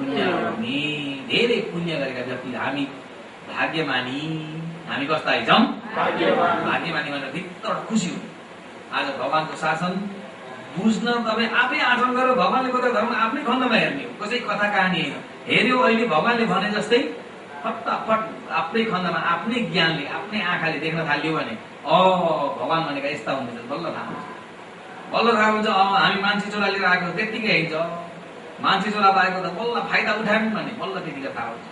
पुण्य गर्ने धेरै पुण्य गरेका व्यक्ति हामी भाग्यमानी। हामी कस्ता आइछौँ? भाग्यमानी भनेर भित्र खुसी हो। आज भगवानको शासन बुझ्न तपाईँ आफै आचरण गरेर भगवानले कता धर्म आफ्नै खण्डमा हेर्ने हो, कसै कथा कहानी होइन। हेऱ्यो अहिले भगवानले भने जस्तै फटाफट आफ्नै खण्डमा आफ्नै ज्ञानले आफ्नै आँखाले देख्न थाल्यो भने भगवान भनेका यस्ता हुँदैछ बल्ल थाहा हुन्छ। बल्ल थाहा हुन्छ हामी मान्छे चोला लिएर आएको त्यत्तिकै हिँड्छ, मान्छे चोला पाएको त बल्ल फाइदा उठायौँ भने बल्ल त्यतिकै थाहा हुन्छ।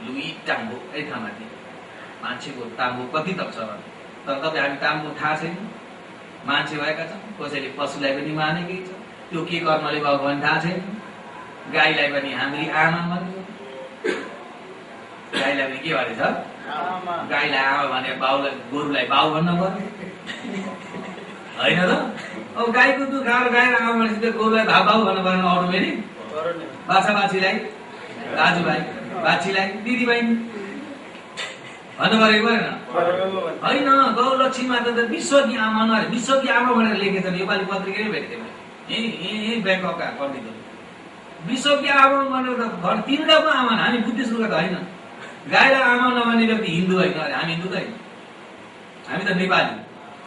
लुई टाङ्गो यही ठाउँमाथि मान्छेको टाङ्गो कति तक छ भने, तर तपाईँ हामी टाङ्गो थाहा छैन। मान्छे भएका छौँ, कसैले पशुलाई पनि मानेकै छ, त्यो के कर्मले भयो भने थाहा छैन। गाईलाई पनि हामी आमा भन्छ, गाईलाई पनि के भनेछ? गाईलाई आमा भने बाउलाई गोरुलाई बाउ भन्न पर्यो होइन त? अब गाईको दुध खाएर गाईलाई आमा भनेपछि गोरुलाई बाउ भन्नु पर्ने अरू फेरि बाछा बाछीलाई दाजुभाइ, बाछीलाई दिदीबहिनी भन्नु परेको परेन होइन? गौलक्ष्मी माता त विश्वकी आमा नअरे विश्वकी आमा भनेर लेखेछ नि, योपालि पत्रिकै भेटेँ मैले यही ब्याङ्ककका पण्डितहरू। विश्वकी आमा भनेर त घर तिनका पो आमा, हामी बुद्धिस्टका त होइन। गाईलाई आमा नमान्ने व्यक्ति हिन्दू होइन, अरे हामी हिन्दू त होइन, हामी त नेपाली।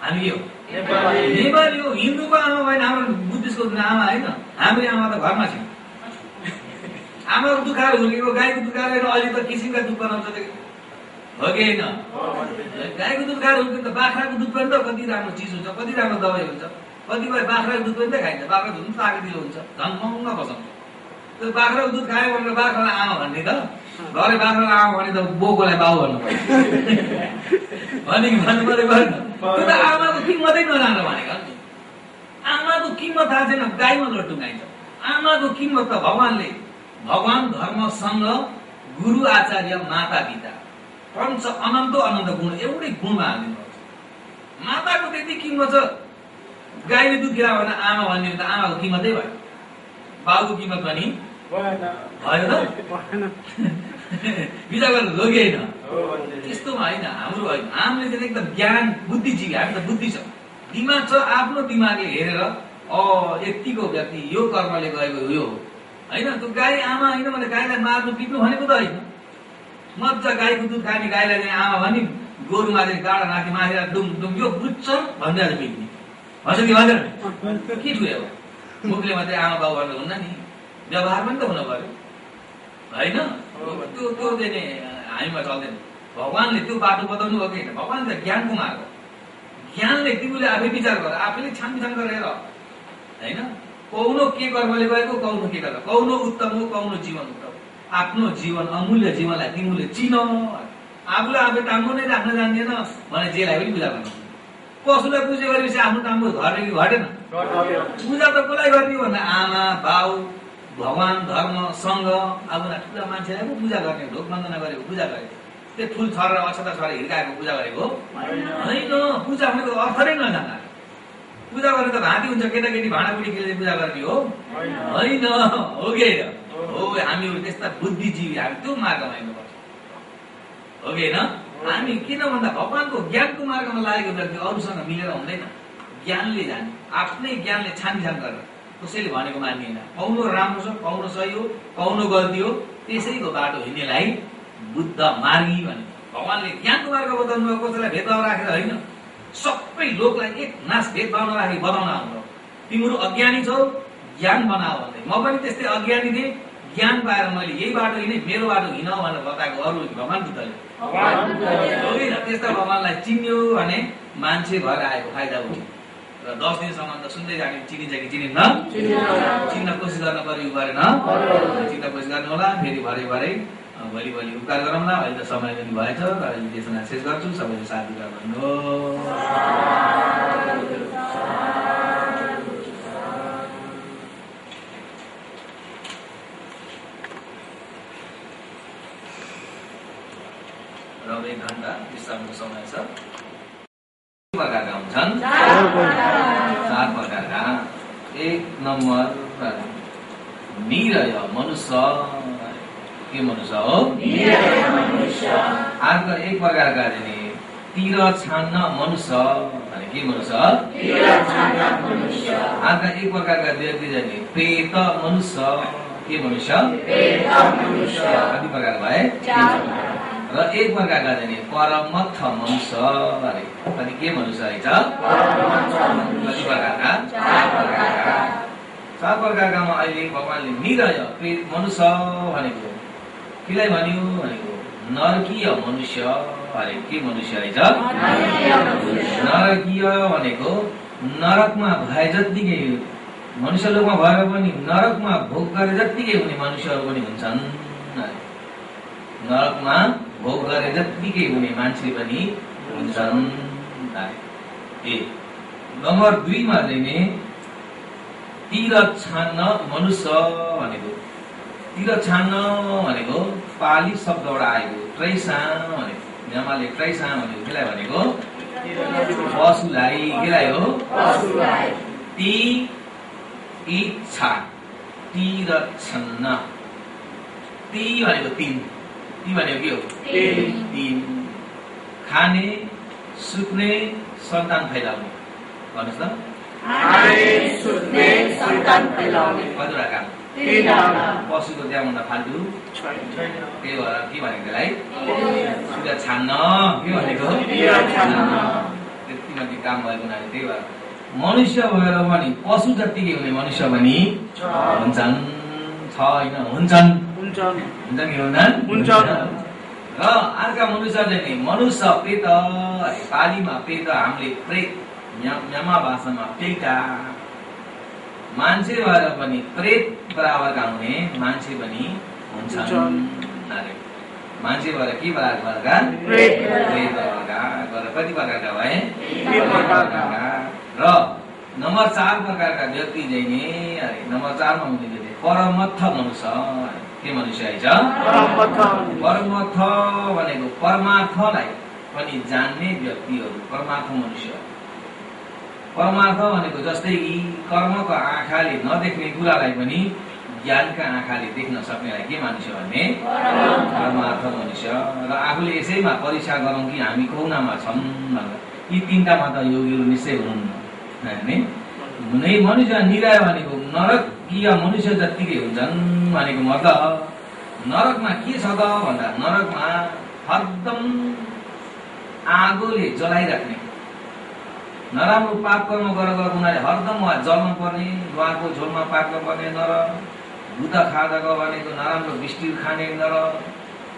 हामी के हो? नेपाली हो। हिन्दूको आमा भएन, हाम्रो बुद्धिस्टको आमा होइन। हाम्रो आमा त घरमा छ। आमाको दुखाएर हुर्केको गाईको दुखाएर अहिले त किसिमका दुध बनाउँछ हो कि होइन? गाईको दुध खाएर हुर्किन्छ त बाख्राको दुध पनि त कति राम्रो चिज हुन्छ, कति राम्रो दबाई हुन्छ। कतिपय बाख्राको दुध पनि त खाइन्छ, बाख्राको दुध पनि तागतिलो हुन्छ, झन् महँगो बसाउँछ। त्यो बाख्राको दुध खायो भनेर बाख्रालाई आमा भन्ने त, घरै बाख्रालाई आमा भने त बोकोलाई बाउ भन्नु पर्यो भने कि भन्नु पऱ्यो भएन? त्यो त आमाको किम्मतै नजानु भनेको नि। आमाको किम्मत थाहा छैन, गाईमा लट्टुङ्गाइन्छ। आमाको किम्मत त भगवान धर्मसँग गुरु आचार्य माता पिता पञ्च अनन्त अनन्त गुण एउटै गुणमा हालिदिनुपर्छ। माताको त्यति किम्मत छ। गाईले दुध खिलायो भने आमा भन्ने हो त आमाको किम्मतै भयो, बाउको किम्मत पनि भयो त? विचार गर्नु हो कि होइन? त्यस्तोमा होइन, हाम्रो होइन। हामीले चाहिँ एकदम ज्ञान बुद्धिजीवी, हामी त बुद्धि छ, दिमाग छ। आफ्नो दिमागले हेरेर यतिको व्यक्ति यो कर्मले गएको यो हो होइन। त्यो गाई आमा होइन भने गाईलाई मार्नु पिट्नु भनेको त होइन। मजा गाईको दुध खाने गाईलाई चाहिँ आमा भने गोरुमा चाहिँ गाडा राखी माथि डुम डुम यो बुझ्छ भन्दै आज पिट्ने भन्छ कि भन्दैन? के ठुयो मुखले मात्रै आमा बाउ भन्नु हुन्न नि, व्यवहार पनि त हुनु पर्यो होइन? त्यो चाहिँ नि हामीमा चल्दैन। भगवानले त्यो बाटो बताउनु हो कि होइन? भगवानले त ज्ञानको मार्ग, ज्ञानले तिमीले आफै विचार गर, आफैले छानबिछान गरेर होइन। कौनो के कर्मले गएको, कौनो के गरेर, कौनो उत्तम हो, कौनो जीवन उत्तम। आफ्नो जीवन अमूल्य जीवनलाई तिमीले चिन। आफूले आफै टाङ्गो नै राख्न जान्दैन भने जेलाई पनि पूजा गर्नु। कसुलाई पूजा गरेपछि आफ्नो टाङ्गो घट्यो कि घटेन? पूजा त कसलाई गर्ने भन्दा आमा बाउ भगवान धर्म सङ्घ आफूलाई ठुला मान्छेलाई पो पूजा गर्ने, ढोक वन्दना गरेको पूजा गरेको, त्यो फुल छरेर अक्षता छरेर हिर्काएको पूजा गरेको होइन। पूजा भनेको अर्थ नै नजान्दा पूजा गर्ने त भाँती हुन्छ, केटाकेटी भाँडाकुटी खेल्ने पूजा गर्ने हो होइन? हो कि होइन? हो। हामीहरू त्यस्ता बुद्धिजीवी, हामी त्यो मार्गमा हिँड्नुपर्छ हो कि होइन? हामी किन भन्दा भगवानको ज्ञानको मार्गमा लागेको व्यक्ति अरूसँग मिलेर हुँदैन। ज्ञानले जाने, आफ्नै ज्ञानले छानबिछान गरेर कसैले भनेको मानिएन। कौनो राम्रो छ, कौनो सही हो, कौनो गल्ती हो, त्यसैको बाटो हिँड्नेलाई बुद्ध मार्गी भने। भगवानले ज्ञानको मार्ग बताउनु भयो, कसैलाई भेदभाव राखेर होइन, सबै लोकलाई एक नाश भेदभाव नराखी बताउन आउनु। तिमीहरू अज्ञानी छौ, ज्ञान बनाऊ भन्दै। म पनि त्यस्तै अज्ञानी थिएँ, ज्ञान पाएर मैले यही बाटो हिँडेँ, मेरो बाटो हिँड भनेर बताएको अरू भगवान बुद्धले होइन। त्यस्ता भगवानलाई चिन्यो भने मान्छे भएर आएको फाइदा उठ्यो। र 10 दिनसम्म त सुन्दै जाने, चिनिन्छ कि चिनिन्न? चिन्न कोसिस गर्न पर्यो गरेन, चिन्न कोसिस गर्नु होला। फेरि भरे भोलि उपकार गरौँला। अहिले त समय पनि भएछ र अहिले त्यसमा शेष गर्छु। सबैले साथ दिएर भन्नु। र 1 घण्टा विश्रामको समय छ। प्रकारका हुन्छन् 4 प्रकारका। 1 नम्बर निरय मनुष्य। के मनुष्य हो? अर्को 1 प्रकारका तिर छान्न मनुष्य। के मनुष्य? अर्को 1 प्रकारका व्यक्ति प्रेत मनुष्य। के मनुष्य कति प्रकार भए र एक प्रकारका चाहिँ परमथ मनुष्य अरे अनि के मनुष्य रहेछ कति प्रकारका चार प्रकारकामा अहिले भगवानले निरय मनुष्य भनेको केलाई भन्यो भनेको नरकीय मनुष्य अरे के मनुष्य रहेछ नरकीय भनेको नरकमा भए जत्तिकै मनुष्य लोकमा भएर पनि नरकमा भोग गरे जत्तिकै हुने मनुष्यहरू पनि हुन्छन् नरकमा भोग गरे जत्तिकै हुने मान्छे पनि हुन्छन् नम्बर 2 मा चाहिँ तीरथ छान्न मनुष्य भनेको तीरथ छान्न भनेको पाली शब्दबाट आएको ट्रैसा भनेको यहाँले ट्रैसा भनेको केलाई भनेको पशुलाई केलाई हो ती इच्छा तीरथ छन्न ती भनेको 3 ती भनेको के हो 3 खाने सुत्ने सन्तान फैलाउने भन्नुस् त कतिवटा काम पशुको त्यहाँभन्दा फाल्टु त्यही भएर के भनेको त्यसलाई सुगा छान्न के भनेको त्यति माथि काम भएको हुनाले त्यही भएर मनुष्य भएर पनि पशु जत्तिकै हुने मनुष्य पनि हुन्छन् हुन्छन् कि हुन्छन् र अर्का मनुष्य चाहिँ मनुष्य प्रेत पालीमा प्रेत हामीले प्रेत म्यामा भाषामा प्रेता मान्छे भएर पनि प्रेत बराबरका हुने मान्छे पनि हुन्छन् मान्छे भएर के बराबरका प्रेत बराबरका गरेर कति प्रकारका भए र नम्बर 4 प्रकारका व्यक्ति चाहिँ नि नम्बर 4 मा हुने परमथ मनुष्य के मनुष्य आइछ परमथ भनेको परमार्थलाई पनि जान्ने व्यक्तिहरू परमार्थ मनुष्य परमार्थ भनेको जस्तै कि कर्मको आँखाले नदेख्ने कुरालाई पनि ज्ञानका आँखाले देख्न सक्नेलाई के मानिस भने परमार्थ मनुष्य र आफूले यसैमा परीक्षा गरौँ कि हामी कौनामा छौँ भनेर यी 3टामा त योगीहरू निश्चय हुनुहुन्न नै मनुष्य निराय भनेको नरकीय मनुष्य जत्तिकै हुन्छन् भनेको मतलब नरकमा के छ त भन्दा नरकमा हरदम आगोले जलाइराख्ने नराम्रो पाप कर्म गरेर उनीहरूले हरदम उहाँ जल्न पर्ने उहाँको झोलमा पाक्न पर्ने नर भूत खाँदाको भनेको नराम्रो बिस्टिर खाने नर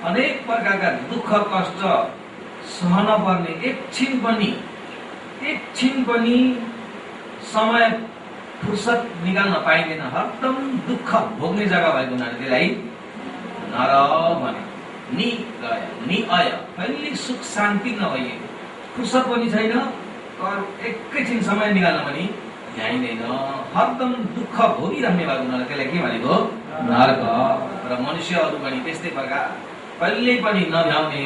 अनेक प्रकारका दुःख कष्ट सहन पर्ने एकछिन पनि समय फुर्सद निकाल्न पाइँदैन हरदम दुःख भोग्ने जग्गा भएको हुनाले त्यसलाई नर भने निअय कहिले सुख शान्ति नभइएको फुर्सद पनि छैन एकैछिन समय निकाल्न पनि भ्याइँदैन हरदम दुःख भोगिरहने भएको हुनाले त्यसलाई के भनेको नरक र मनुष्यहरू पनि त्यस्तै प्रकार कहिल्यै पनि नभ्याउने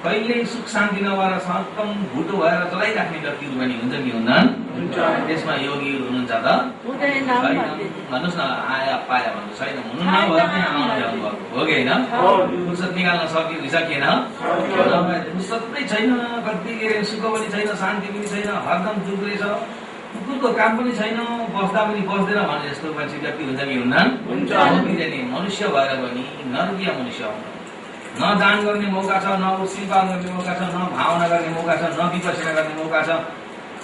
कहिल्यै सुख शान्ति नभएर हरदम भुटो भएर चलाइराख्ने व्यक्तिहरू पनि हुन्छ कि हुन्छन् त्यसमा योगीहरू हुनुहुन्छ त भन्नुहोस् न आया पाया भन्नु छैन हुनु नभएर नै आउनु भ्याउनु भएको हो कि होइन फुर्सद निकाल्न सकिएन फुर्सद नै छैन कति सुख पनि छैन शान्ति पनि छैन हरदम दुःख रहेछ कुकुरको काम पनि छैन बस्दा पनि बस्दैन भने जस्तो मान्छे व्यक्ति हुन्छ कि हुन्छन् मनुष्य भएर पनि नरकीय मनुष्य न दान गर्ने मौका छ न श्रीपाल गर्ने मौका छ न भावना गर्ने मौका छ न विपसना गर्ने मौका छ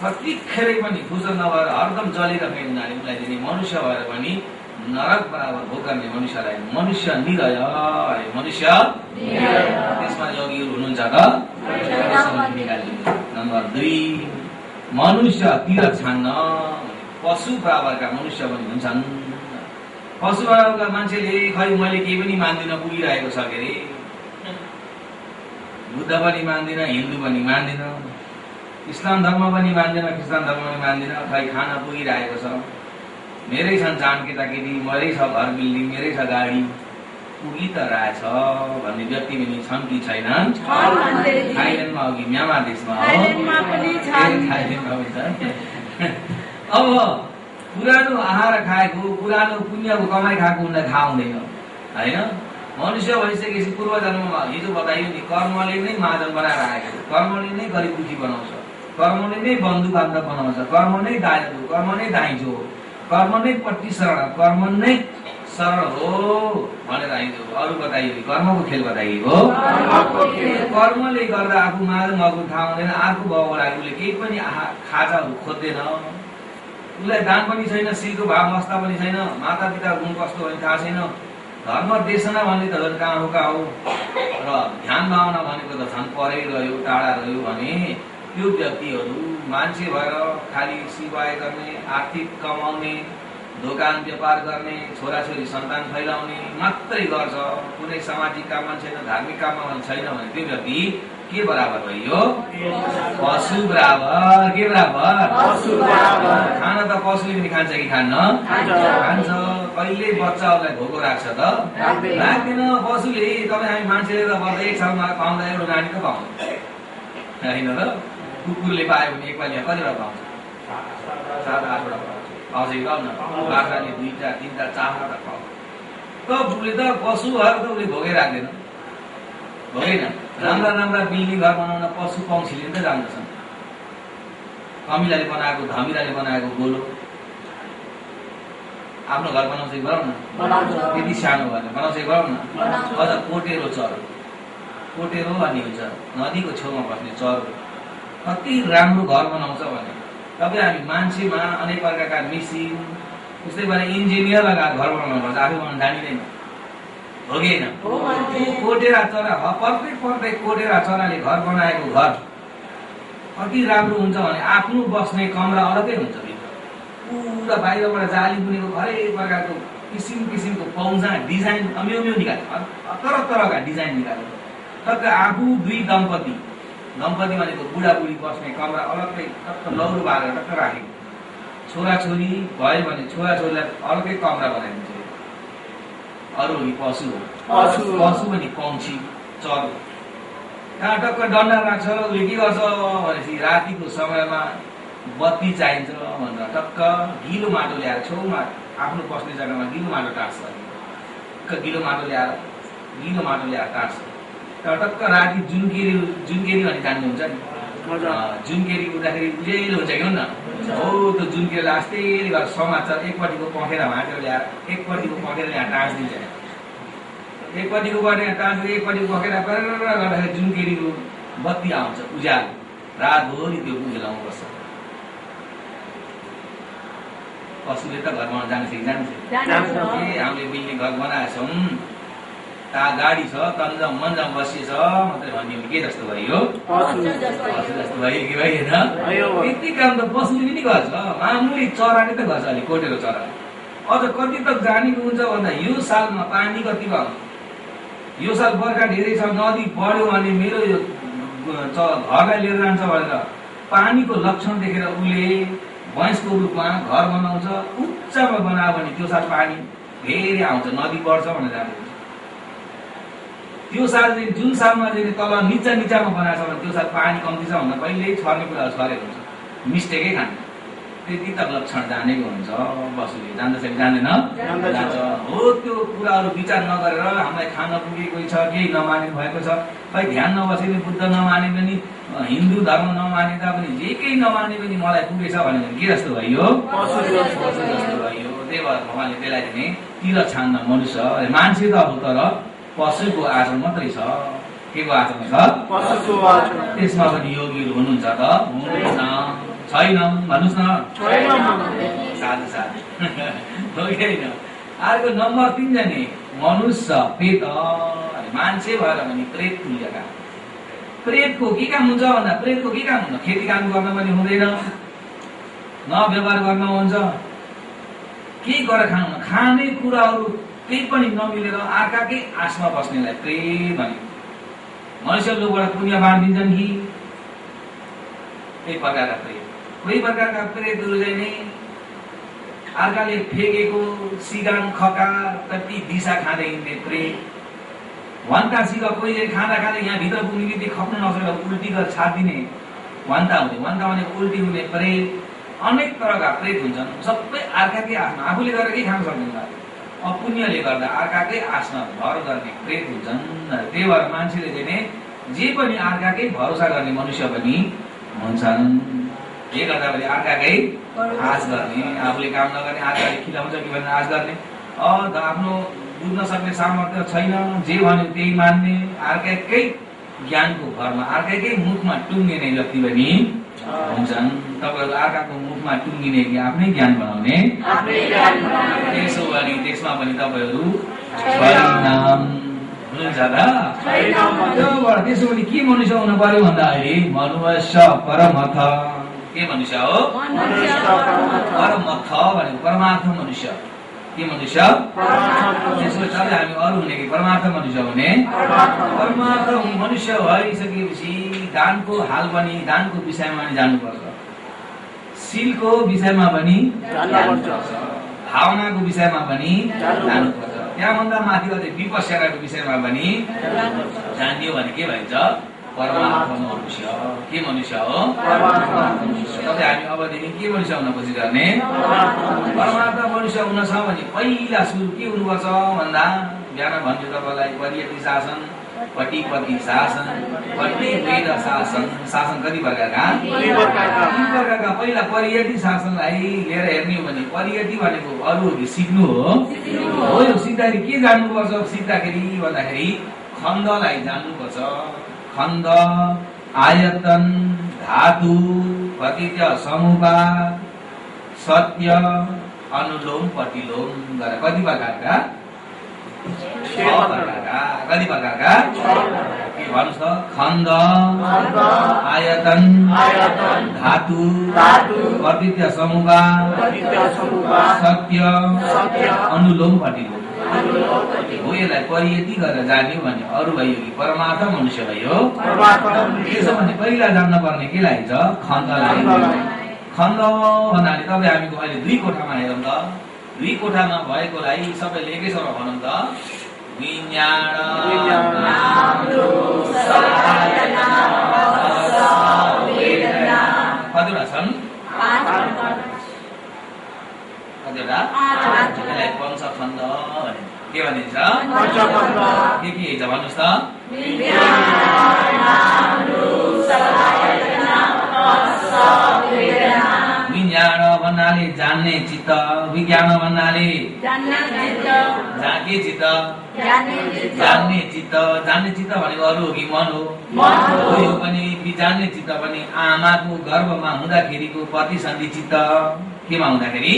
कतिखेरै पनि फुर्सद नभएर हरदम जलिरहने हुनाले उसलाई दिने मनुष्य भएर पनि नरक बराबर भोग गर्ने मनुष्यलाई मनुष्य निरय मनुष्य त्यसमा योगीहरू हुनुहुन्छ त नम्बर 2 मनुष्य तीरथ छान्न पशु बराबरका मनुष्य पनि हुन्छन् पशु बराबरका मान्छेले खै मैले केही पनि मान्दिन पुगिरहेको छ के अरे बुद्ध पनि मान्दिन हिन्दू पनि मान्दिन इस्लाम धर्म पनि मान्दिन क्रिस्चियन धर्म पनि मान्दिन खै खाना पुगिरहेको छ मेरै छन् जान केटाकेटी मेरै छ घर बिल्डिङ मेरै छ गाडी पुगी त रहेछ भन्ने व्यक्ति पनि छन् कि छैनन् थाइल्यान्डमा हो कि म्यामा देशमा हो अब पुरानो आहार खाएको पुरानो पुण्यको कमाइ खाएको उनलाई थाहा हुँदैन होइन मनुष्य भइसकेपछि पूर्व जन्ममा हिजो बताइयो नि कर्मले नै महाजन बनाएर आएको कर्मले नै गरिब दुखी बनाउँछ कर्मले नै बन्धु बान्धव बनाउँछ कर्म नै दाजु कर्म नै दाइजो कर्म नै पट्टी शरण कर्म नै सरल हो भनेर आइदियो। अरू बताइयो कर्मको खेल बताइएको। कर्मले गर्दा आफू मार मगु थाहा हुँदैन, आफू भएको लागि उसले केही पनि खाजाहरू खोज्दैन, उसलाई दान पनि छैन, श्रीको भाव मस्ता पनि छैन, माता पिता गुण कस्तो भने थाहा छैन, धर्म देशना भन्ने त झन् कहाँ हो कहाँ हो, र ध्यान भावना भनेको त झन् परै रह्यो टाढा रह्यो भने त्यो व्यक्तिहरू मान्छे भएर खालि सिवाय गर्ने, आर्थिक कमाउने, दोकान व्यापार गर्ने, छोराछोरी सन्तान फैलाउने मात्रै गर्छ, कुनै सामाजिक काममा छैन, धार्मिक काममा छैन भने त्यो व्यक्ति के बराबर भयो? पशु बराबर। के बराबर? पशु बराबर। खाना त पशुले पनि खान्छ कि खान्न? खान्छ। कहिले बच्चाहरूलाई भोको राख्छ त? राख्दैन। पशुले तपाईँ हामी मान्छेले त बच्चा एक सालमा पाउँदा एउटा नानी त पाउँछ होइन र? कुकुरले पायो भने एकपालि कतिवटा पाउँछ? 7-8वटा पाउँछ कि पाउँदैन? बाख्राले 2टा 3टा 4वटा पाउँछ। त उसले त पशुहरू त उसले भोगै राख्दैन, होइन? राम्रा राम्रा बिल्डिङ घर बनाउन पशु पक्षीले त जान्दछन्। कमिलाले बनाएको, धमिराले बनाएको गोलो आफ्नो घर बनाउँछ कि बनाउन? त्यति सानो भएर बनाउँछ कि बनाउन? अझ कोटेरो चरो, कोटेरो भन्ने हुन्छ नदीको छेउमा बस्ने चरो, कति राम्रो घर बनाउँछ भने। तपाईँ हामी मान्छेमा अनेक प्रकारका मिसिन, उस्तै गरेर इन्जिनियर लगाएर घर बनाउनुपर्छ, आफै बनाउन जानिँदैन, हो कि होइन? कोटेरा चरा, प्रत्येक कोटेरा चराले घर बनाएको घर कति राम्रो हुन्छ भने आफ्नो बस्ने कमरा अलग्गै हुन्छ, पुरा बाहिरबाट जाली बुनेको हरेक प्रकारको किसिम किसिमको पौजा डिजाइन अम्यो निकाल्यो, तरह तरहका डिजाइन निकाल्यो। टक्क आफू 2 दम्पति भनेको बुढाबुढी बस्ने कमरा अलग्गै टक्क लौरो बालेर टक्क राखेको, छोराछोरी भयो भने छोराछोरीलाई अलग्गै कमरा बनाइदिन्छ। अरू पशु हो, पशु पनि पक्षी चरो कहाँ टक्क डन्डा राख्छ, उसले के गर्छ भनेपछि रातिको समयमा बत्ती चाहिन्छ भनेर टक्क गिलो माटो ल्याएर छेउमा आफ्नो बस्ने जग्गामा गिलो माटो टाँस्छ, गिलो माटो ल्याएर टाँस्छ। टक्क राति जुनकेरी भन्ने जान्नुहुन्छ नि? जुनकेरी उड्दाखेरि उजेलो हुन्छ कि हुन्न? हो, त्यो जुनकेरीलाई आस्ते गरेर समाचार एकपट्टिको पखेरा भाँचेर ल्याएर एकपट्टिको पखेरा ल्याएर टाँसिदिन्छ, एकपट्टिको पखेरा टाँसिदियो, एकपट्टिको पखेरा गर्दाखेरि जुनकेरीको बत्ती आउँछ, उज्यालो, रातभरि त्यो उज्यालाउनु पर्छ। पशुले त घर बनाउन जान्छ कि जान्छ? हामीले बिल्डिङ घर बनाएका छौँ, गाडी छ, तन्जम मन्जम बसिएछ मात्रै भन्ने के जस्तो भयो? पशु जस्तो भयो कि भएन? यति काम त पशुले पनि गर्छ, मामुली चराले त गर्छ। अलि कोटेरो चरा अझ कति तक जानेको हुन्छ भन्दा यो सालमा पानी कति भयो, यो साल बर्खा धेरै छ, नदी बढ्यो भने मेरो यो घरलाई लिएर जान्छ भनेर पानीको लक्षण देखेर उसले भैँसको रूपमा घर बनाउँछ। उच्चमा बनायो भने त्यो साल पानी धेरै आउँछ, नदी बढ्छ भनेर जान्छ। त्यो साल चाहिँ जुन सालमा चाहिँ तल निचामा बनाएको छ भने त्यो साल पानी कम्ती छ भन्दा पहिल्यै छर्ने कुराहरू छरेको हुन्छ, मिस्टेकै खान्छ। त्यति तक लक्षण जानेको हुन्छ पशुले, जान्दछ कि जान्दैन? जान्छ। हो, त्यो कुराहरू विचार नगरेर हामीलाई खान पुगेको छ, केही नमाने भएको छ, खै ध्यान नबसेर बुद्ध नमाने पनि, हिन्दू धर्म नमाने तापनि, जे केही नमाने पनि मलाई पुगेछ भने के जस्तो भयो? पशु जस्तो भयो। त्यही भएर भगवानले त्यसलाई चाहिँ तिर छान्न मनुष्य, मान्छे त हो तर पशुको आचरण मात्रै छ। के को आचरण छ? पशुको आचरण। त्यसमा पनि योगीहरू हुनुहुन्छ त? हुनुहुन्छ। छैन भन्नुहोस् न? साधु साधु हो कि होइन? अर्को नम्बर 3 जाने मनुष्य प्रेत, मान्छे भएर पनि प्रेत तुल्यका। प्रेतको के काम हुन्छ भन्दा प्रेतको के काम हुन्छ? खेती काम गर्न पनि हुँदैन, न व्यवहार गर्न हुन्छ, केही गरेर खाने कुराहरू केही पनि नमिलेर अर्काकै आशमा बस्नेलाई प्रेत भने। मनुष्य लोकबाट पुण्य बाँडिदिन्छन् कि? एक प्रकारका प्रेत। कोही प्रकारका प्रेतहरू चाहिँ नि अर्काले फेकेको सिगान खका कति दिशा खाँदै हिँड्ने प्रेत। वान्तासित कोही चाहिँ खाँदा यहाँ भित्र पुग्ने बित्तिकै खप्न नसकेर उल्टी गरेर छाडिदिने वान्ता हुने, वान्ता भनेको उल्टी हुने प्रेत। अनेक तरहका प्रेत हुन्छन्, सबै अर्काकै आशमा, आफूले गरेर केही खान सक्दैन, अपुण्यले गर्दा अर्काकै आशमा भर गर्ने प्रेत हुन्छन्। त्यही भएर मान्छेले चाहिँ जे पनि अर्काकै भरोसा गर्ने मनुष्य पनि हुन्छन्। के गर्दा भने अर्काकै आश गर्ने, आफूले काम नगर्ने अर्काले खिलाउँछ कि भनेर आश गर्ने, आफ्नो बुझ्न सक्ने सामर्थ्य छैन, जे भन्यो त्यही मान्ने, अर्काकै ज्ञानको भरमा अर्काकै मुखमा टुङ्गिने व्यक्ति पनि हुन्छन्। तपाईँहरू अर्काको मुखमा टुङ्गिने कि आफ्नै ज्ञान बनाउने, त्यसो भने त्यसमा पनि तपाईँहरू परिणाम हुनुहुन्छ त। त्यसो भने के मनुष्य हुनु पर्यो भन्दाखेरि मनुष्य परमथ। के मनुष्य हो? परमथ भनेको परमार्थ मनुष्य। के मनुष्य? त्यसो सबै हामी अरू हुने कि परमार्थ मनुष्य हुने। परमार्थ मनुष्य भइसकेपछि दानको हाल पनि, दानको विषयमा पनि जान्नुपर्छ, शीलको विषयमा पनि जान्नुपर्छ, भावनाको विषयमा पनि जान्नुपर्छ, त्यहाँभन्दा माथि अझै विपश्यताको विषयमा पनि जानियो भने के भन्छ? परमार्थ मनुष्य। के मनुष्य हो? तपाईँ हामी अबदेखि के मनुष्य हुन खोजी गर्ने? परमार्थ मनुष्य हुन छ भने पहिला सुरु के हुनुपर्छ भन्दा बिहान भन्छु तपाईँलाई, परियति शासन, पटिपति शासन, पति वेद शासन। शासन कति प्रकारका? तीन प्रकारका। पहिला परियति शासनलाई लिएर हेर्ने हो भने परियति भनेको अरू सिक्नु हो। यो सिक्दाखेरि के जान्नुपर्छ? सिक्दाखेरि भन्दाखेरि खण्डलाई जान्नुपर्छ। खण्ड, आयतन, धातु, प्रतित्य, समुपाद, सत्य, अनुलोम, प्रतिलोम गरेर कति प्रकारका? 6 प्रकारका। कति प्रकारका? के भन्नुहोस् त? खण्ड, आयतन, धातु, प्रतित्य, समुपाद, सत्य, अनुलोम, प्रतिलोम हो। यसलाई परियति गरेर जान्यो भने अरू भयो कि परमार्थ मनुष्य भयो। त्यसो भने पहिला जान्न पर्ने केलाई छ? खण्डलाई। खण्ड भन्नाले तपाईँ हामीको अहिले 2 कोठामा हेरौँ त। 2 कोठामा भएकोलाई सबैले एकै स्वरमा भनौँ त। विज्ञान कतिवटा छन्? 5 कतिवटा? यसलाई पञ्चखण्ड भने के भनिन्छ? के छ भन्नुहोस् त? विज्ञान भन्नाले जान्ने चित्त, विज्ञान भन्नाले के चित्त? जान्ने चित्त। जान्ने चित्त भनेको अरू हो कि मन हो? यो पनि जान्ने चित्त पनि आमाको गर्भमा हुँदाखेरिको प्रतिसन्धि चित्त। केमा हुँदाखेरि?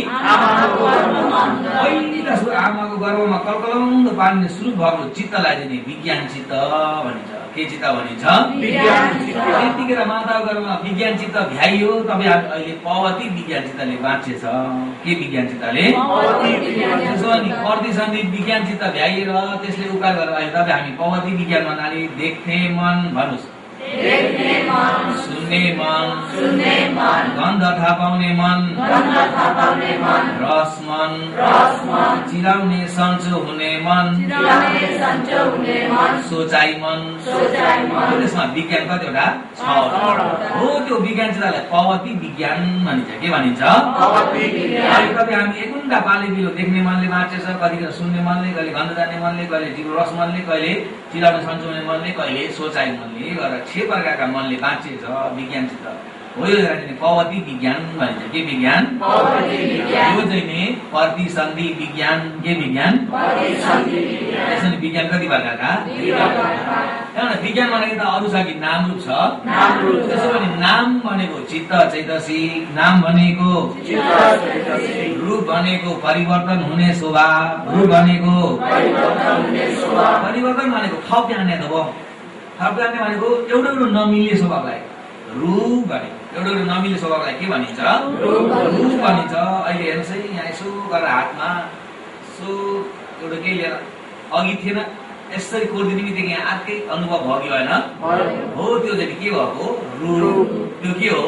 पहिला सुरु आमाको गर्भमा कलकलौँदो पार्ने सुरु भएको चित्तलाई चाहिँ विज्ञान चित्त भनिन्छ। के चित्त भनिन्छ? त्यतिखेर माताको गर्भमा विज्ञान चित्त भ्याइयो। तपाईँ अहिले पवती विज्ञान चित्तले बाँचेछ। के विज्ञान चित्तले? त्यसो भने प्रतिसन्धि विज्ञान चित्त भ्याइएर त्यसले उपाय गरेर अहिले तपाईँ हामी पवती विज्ञान भन्नाले देख्ने मन भन्नुहोस्, सुन्ने मन, गन्ध थाहा पाउने मन, रस मन, चिराउने सन्चो हुने मन, सोचाइ मन। त्यसमा विज्ञान कतिवटा? 6 हो। त्यो विज्ञान चित्तलाई पवती विज्ञान भनिन्छ। के भनिन्छ? अहिले तपाईँ हामी एकुण्डा पाले बिलो देख्ने मनले बाँचेछ, कतिखेर सुन्ने मनले, कहिले गन्ध जान्ने मनले, कहिले जिब्रो रस मनले, कहिले चिराउने सन्चो हुने मनले, कहिले सोचाइ मनले गरेर 6 प्रकारका मनले बाँचिएछ विज्ञान चित्त हो। यो पवती विज्ञान भनिन्छ। के विज्ञान? यो चाहिँ नि प्रतिसन्धि विज्ञान। के विज्ञान? त्यसैले विज्ञान कति प्रकारका? एउटा विज्ञान भनेको त अरू छ कि नाम रूप छ? त्यसो भने नाम भनेको चित्त चैतसिक, नाम भनेको रूप भनेको परिवर्तन हुने स्वभाव, रूप भनेको परिवर्तन भनेको थप जाने त भयो। थप जाने भनेको एउटा नमिल्ने स्वभावलाई रूप भनेको, एउटा नमिल्ने स्वभावलाई के भनिन्छ? रूप भनिन्छ। अहिले हेर्नुहोस् है, यहाँ यसो गरेर हातमा सो एउटा केही लिएर अघि थिएन, यसरी कोर्दिने बित्तिकै यहाँ अर्कै अनुभव भयो कि भएन? हो। त्यो चाहिँ के भएको? रूप। त्यो के हो?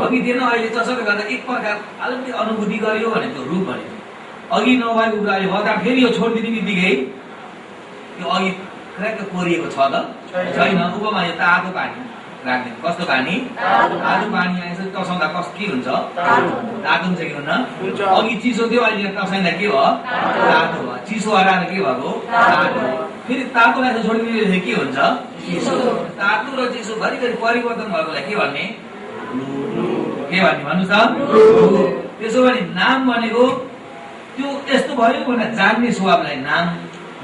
अघि थिएन, अहिले चसक गर्दा एक प्रकार अलिकति अनुभूति गरियो भने त्यो रूप भनिन्छ। अघि नभएको कुरा अहिले भर्दा फेरि यो छोडिदिने बित्तिकै यो अघि क्र्याक कोरिएको छ त छैन? उपमा यो तातो पानी राख्ने। कस्तो पानी? तातो पानी आएछ तसाउँदा के हुन्छ? तातो हुन्छ कि हुन्न? अघि चिसो थियो, अहिले तसाउँदा के भयो? तातो भयो। चिसो हराएर के भएको? तातो। फेरि तातोलाई छोडिदिने के हुन्छ? चिसो। तातो र चिसो घरिघरि परिवर्तन भएकोलाई के भन्ने? के भन्ने भन्नुहोस् त? त्यसो भने नाम भनेको त्यो यस्तो भयो भनेर जान्ने स्वभावलाई नाम,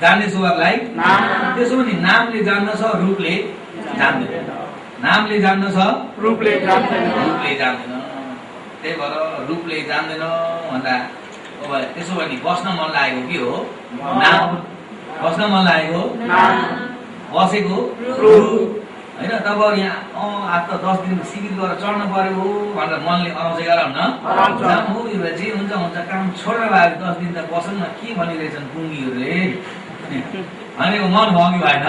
जान्ने स्वभावलाई नाम। त्यसो भने नामले जान्दछ, रूपले जान्दैन। नामले जान्दछ, रूपले जान्दैन। रूपले जान्दैन। त्यही भएर रूपले जान्दैन भन्दा अब त्यसो भने बस्न मन लागेको के हो? नाम। बस्न मन लागेको नाम। बसेको रूप होइन। तब यहाँ आज त 10 दिन शिविर गरेर चढ्न पर्यो हो भनेर मनले अराउँछ गराउन अराउँछ। हो यो जे हुन्छ हुन्छ काम छोडेर लाग्यो 10 दिन त बसौँ न के भनिरहेछन् पुङ्गीहरूले भनेको मन भयो कि भएन?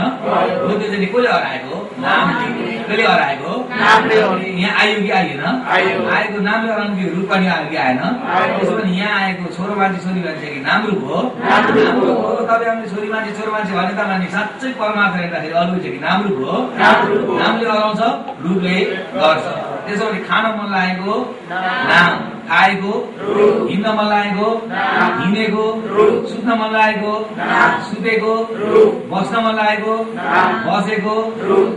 हो त्यो चाहिँ कसले हराएको? नामले। कसले हराएको? नामले हो। यहाँ आयो कि आएन? आयो। आएको नामले हराउनु कि रूप पनि आयो कि आएन? आयो। त्यसो भने यहाँ आएको छोरो मान्छे छोरी मान्छे कि नाम रूप हो? नाम रूप हो। तपाईँ आउने छोरी मान्छे छोरो मान्छे भने त मान्छे साँच्चै परमात्मा हेर्दाखेरि अरू छ कि नाम रूप हो? नाम रूप हो। नामले हराउँछ, रूपले गर्छ। त्यसो भने खान मन लागेको नाम, खाएको रूप, हिँड्न मन लागेको नाम, हिँडेको रूप, सुत्न मन लागेको नाम, सुतेको रूप, बस्न मन लागेको नाम, बसेको रूप।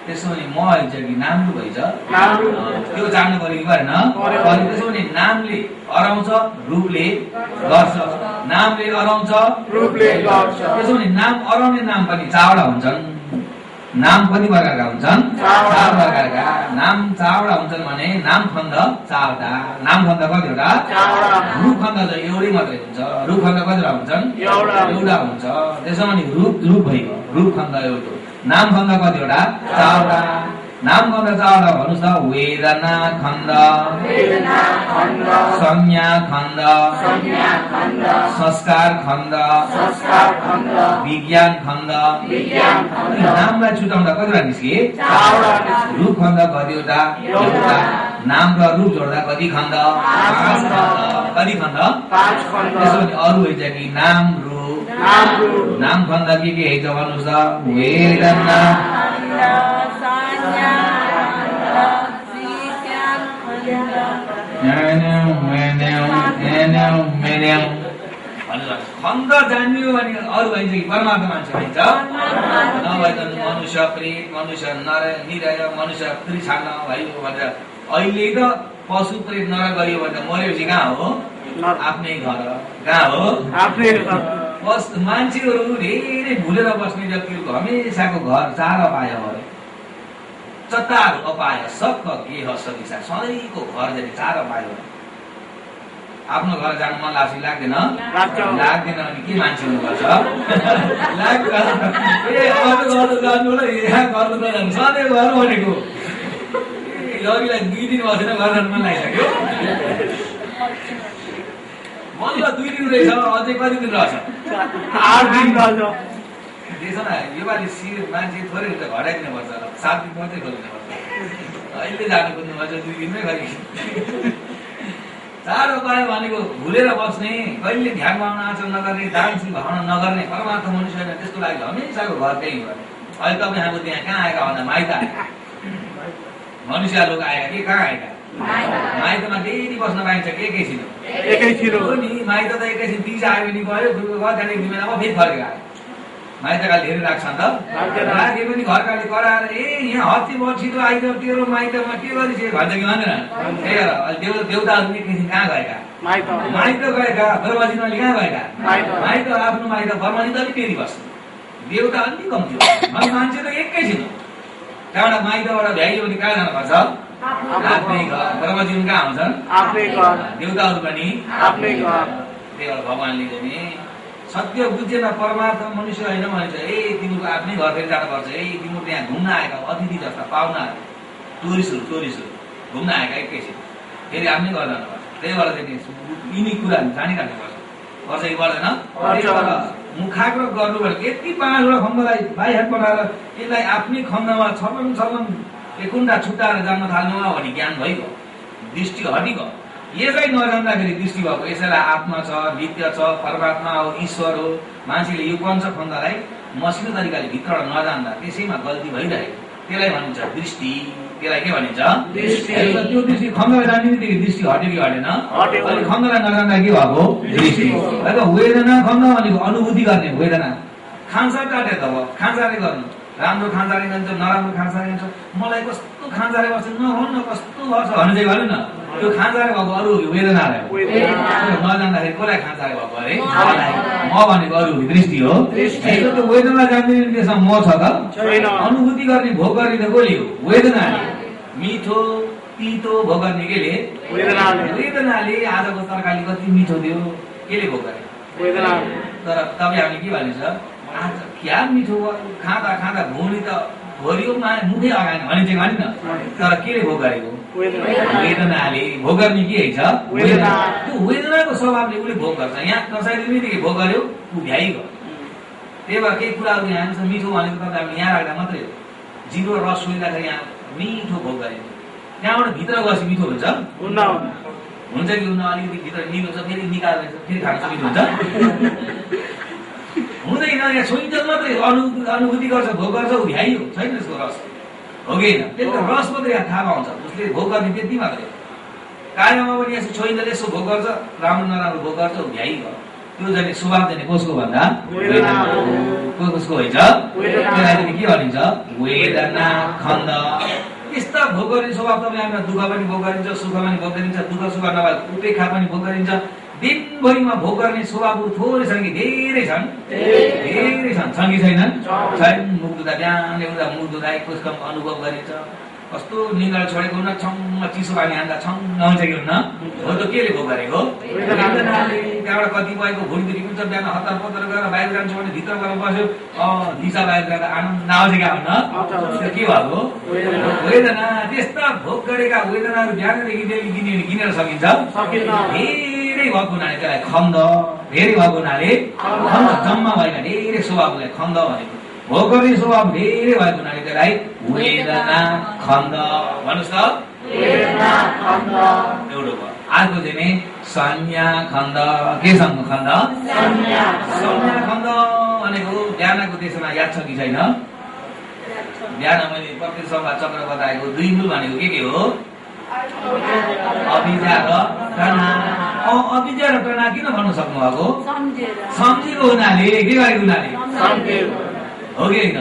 त्यसो भने म हैछ कि नाम रूप हैछ? नाम रूप। त्यो जान्नु पर्यो कि परेन? पर्यो। अनि त्यसो भने नामले हराउँछ, रूपले गर्छ। नामले हराउँछ, रूपले गर्छ। त्यसो भने नाम हराउने नाम पनि चारवटा हुन्छन्। नाम कति प्रकारका हुन्छन्? चारवटा। 4 प्रकारका। नाम चारवटा हुन्छन् भने नाम खण्ड 4वटा। नाम खण्ड कतिवटा? 4वटा। रूप खण्ड चाहिँ एउटै मात्रै हुन्छ। रूप खण्ड कतिवटा हुन्छन्? एउटा। एउटा हुन्छ। त्यसो भने रूप भइगयो, रूप खण्ड एउटा। नाम खण्ड कतिवटा? 4वटा। नाम खण्ड 4वटा भन्नुहोस् त। वेदना खण्ड, वेदना खण्ड, संज्ञा खण्ड, संज्ञा खण्ड, संस्कार खण्ड, संस्कार खण्ड, विज्ञान खण्ड। विज्ञान खण्ड। नामलाई छुटाउँदा कतिवटा निस्के? 4वटा निस्के। रूप खण्ड कतिवटा? एउटा। नाम र रूप जोड्दा कति खण्ड? 5 खण्ड। कति खण्ड? 5 खण्ड। त्यसो भने अरू हैछ कि नाम रूप। नाम रूप। नाम खण्ड के हैछ भन्नुहोस् त। वेदना, खण्ड जान्यो भने अरू भइन्छ कि परमात्मा मान्छे भइन्छ? नभए त मनुष्य प्रेत, मनुष्य नर निरय, मनुष्य त्रिछाड्न भयो भनेर अहिले त पशु प्रेत नर गरियो भने त मरेपछि कहाँ हो? आफ्नै घर। कहाँ हो? आफ्नै घर। बस मान्छेहरू धेरै भुलेर बस्ने व्यक्तिहरूको हमेसाको घर 4 अपाय हो। चतार अपाय सक गेह सदिशा। सधैँको घर जति 4 अपाय हो। आफ्नो घर जानु मन लाग्छ कि लाग्दैन? लाग्दैन भने के मान्छे हुनुपर्छ? लाग्छ। ए अरू घर जानु र यहाँ गर्नु त जानु सधैँ घर भनेको लगिलाई 2 दिन बसेर घर जानु मन लागिसक्यो। बल्ल 2 दिन रहेछ, अझै कति दिन रहेछ? 8 दिन रहेछ। त्यसो न योपालि शिविर मान्छे थोरै हुन्छ, घटाइदिनु पर्छ। 7 दिन मात्रै खोल्नुपर्छ। अहिले जानु खोज्नुपर्छ 2 दिनमै खै। 4 उपाय भनेको भुलेर बस्ने, कहिले ध्यान भावना आचरण नगर्ने, दानशील भावना नगर्ने, परमात्मा मनुष्य त्यसको लागि हमेसाको घर त्यही हो। अहिले तपाईँ हाम्रो त्यहाँ कहाँ आएका भन्दा माइत आएका। मनुष्य लोक आएका कि कहाँ आएका? माइतमा डेली बस्न पाइन्छ कि एकैछिन? एकैछिन हो नि। माइत त एकैछिन 30 आयो भने गयो, त्यहाँदेखि 2 महिनामा फेरि फर्केर आयो। माइतका धेरै राख्छ नि त? राखे पनि घरकाले कराएर ए यहाँ हत्ती भयो छिटो आइज तेरो माइतमा के गरिस् भन्छ कि भन्दैन? त्यही भएर देउताहरू एकैछिन कहाँ गएका? माइत गएका। ब्रह्मजीले कहाँ गएका? माइत। आफ्नो माइत ब्रह्मजी त अलिक फेरि बस्छ, देउता अलिक कम्ती हो। मान्छे त एकैछिन हो। त्यहाँबाट माइतबाट भ्याइयो भने कहाँ जानुपर्छ? आफ्नै घर। ब्रह्मजी कहाँ हुन्छन्? आफ्नै घर। देउताहरू पनि आफ्नै घर। त्यही भएर भगवान्ले भने सत्य बुझेन परमात्मा मनुष्य होइन भन्छ। ए तिम्रो आफ्नै घर फेरि जानुपर्छ। ए तिम्रो त्यहाँ घुम्न आएका अतिथि जस्ता पाहुना टुरिस्टहरू घुम्न आएका एकैछिन फेरि आफ्नै घर जानुपर्छ। त्यही भएर चाहिँ यिनी कुराहरू जानिराख्नुपर्छ। पर्छ कि पर्दैन? मुखाग्र गर्नु भने यति 5वटा खण्डलाई बाई हात बनाएर यसलाई आफ्नै खण्डमा छलम एकुण्डा छुट्टाएर जान्न थाल्नुमा भने ज्ञान भइगयो, दृष्टि हटिगयो। यसलाई नजान्दाखेरि दृष्टि भएको। यसैलाई आत्मा छ, नित्य छ, परमात्मा हो, ईश्वर हो। मान्छेले यो पञ्चखण्डलाई मसिनो तरिकाले भित्रबाट नजान्दा त्यसैमा गल्ती भइरहेको, त्यसलाई भनिन्छ दृष्टि। त्यसलाई के भनिन्छ? दृष्टि। त्यो दृष्टि खण्डलाई जान्ने बित्तिकै दृष्टि हट्यो कि हटेन? हट्यो। अनि खण्डलाई नजान्दा के भएको? दृष्टि। वेदना खण्ड भनेको अनुभूति गर्ने वेदना। खानसार काटे त हो, खानसारे गर्नु। राम्रो खानसारे जान्छ, नराम्रो खानसारे जान्छ। मलाई कस्तो खानसारे बस्छ, नहुन्न कस्तो भन्छ भन्नु चाहिँ गर्नु न। त्यो खाँचारे भएको अरू हो कि वेदनालाई हो? नजान्दाखेरि कसलाई खाँचारे भएको अरे? मलाई। म भनेको अरू हो कि दृष्टि हो? त्यो वेदना जान्दिने त्यसमा म छ त? अनुभूति गर्ने भोग गर्ने त कसले हो? वेदनाले। मिठो तितो भोग गर्ने केले? वेदनाले। आजको तरकारी कति मिठो थियो, केले भोग गरे? तर तपाईँ हामीले के भनिन्छ, आज क्या मिठो खाँदा खाँदा भुँडी त भरियो मुखै अगाएन भने चाहिँ भनिन, तर केले भोग गरेको? वेदनाले। भोग गर्ने के छ? वेदना। त्यो वेदनाको स्वभावले उसले भोग गर्छ। यहाँ कसैले पनि भोग गर्यो ऊ भ्याइगयो। त्यही भएर केही कुराहरू यहाँ छ मिठो भनेको त हामीले यहाँ राख्दा मात्रै हो। जिरो रस सुन्दाखेरि यहाँ मिठो भोग गरेको, त्यहाँबाट भित्र गएपछि मिठो हुन्छ हुन्छ कि हुन्न? अलिकति भित्र निलो छ, फेरि निकालेर फेरि खानु मिठो हुन्छ? हुँदैन। यहाँ छोइन्छ मात्रै, अनुभूति गर्छ, भोग गर्छ, ऊ भ्याइयो छैन त्यसको रस, हो कि होइन? त्यसको रस मात्रै यहाँ थाहा पाउँछ, उसले भोग गर्ने त्यति मात्रै। कार्यमा पनि यसो छोइन्छ, यसो भोग गर्छ, राम्रो नराम्रो भोग गर्छ, ऊ भ्याइयो। त्यो जाने स्वभाव जाने कसको भन्दा? कसको हुन्छ? त्यसलाई के भनिन्छ? वेदना खण्ड। यस्ता भोग गर्ने स्वभाव तपाईँ हामीलाई दुःख पनि भोग गरिन्छ, सुख पनि भोग गरिन्छ, दुःख सुख नभए उपेक्षा पनि भोग गरिन्छ। दिनभरिमा भोग गर्ने स्वभावहरू थोरै छन् कि धेरै छन्? धेरै छन् कि छैनन्? मुख धुँदा बिहान एउटा मुख धुँदा कसको अनुभव गरिन्छ, कस्तो निन्द्रा छोडेको हुन्न, छङ्ग चिसो पानी हान्दा छङ्ग आउँछ कि हुन्न? हो त केले भोग गरेको? त्यहाँबाट कतिपयको भुँडी हुन्छ, बिहान हतार पतार गरेर बाहिर जान्छ भने भित्र गएर बस्यो, दिशा बाहिर जाँदा आनन्द आउँछ क्या हुन्न? के भएको? वेदना। त्यस्ता भोग गरेका वेदनाहरू बिहानदेखि बेलुकी गिनेर सकिन्छ? धेरै भएको हुनाले त्यसलाई खण्ड, धेरै भएको हुनाले खण्ड, जम्मा भएका धेरै स्वभावलाई खण्ड भनेको। भोग गर्ने स्वभाव धेरै भएको हुनाले त्यसलाई वेदना खण्ड भन्नुहोस् त। एउटा भयो। अर्को चाहिँ संज्ञा खण्ड। के सँग खण्ड? संज्ञा खण्ड भनेको बिहानको त्यसमा याद छ कि छैन? बिहान मैले प्रत्येक सभा चक्र बताएको दुई मूल भनेको के हो? अभिजा र टना। अभिजा र टना किन भन्नु सक्नु भएको? सम्झेको हुनाले। के गरेको हुनाले? हो कि होइन?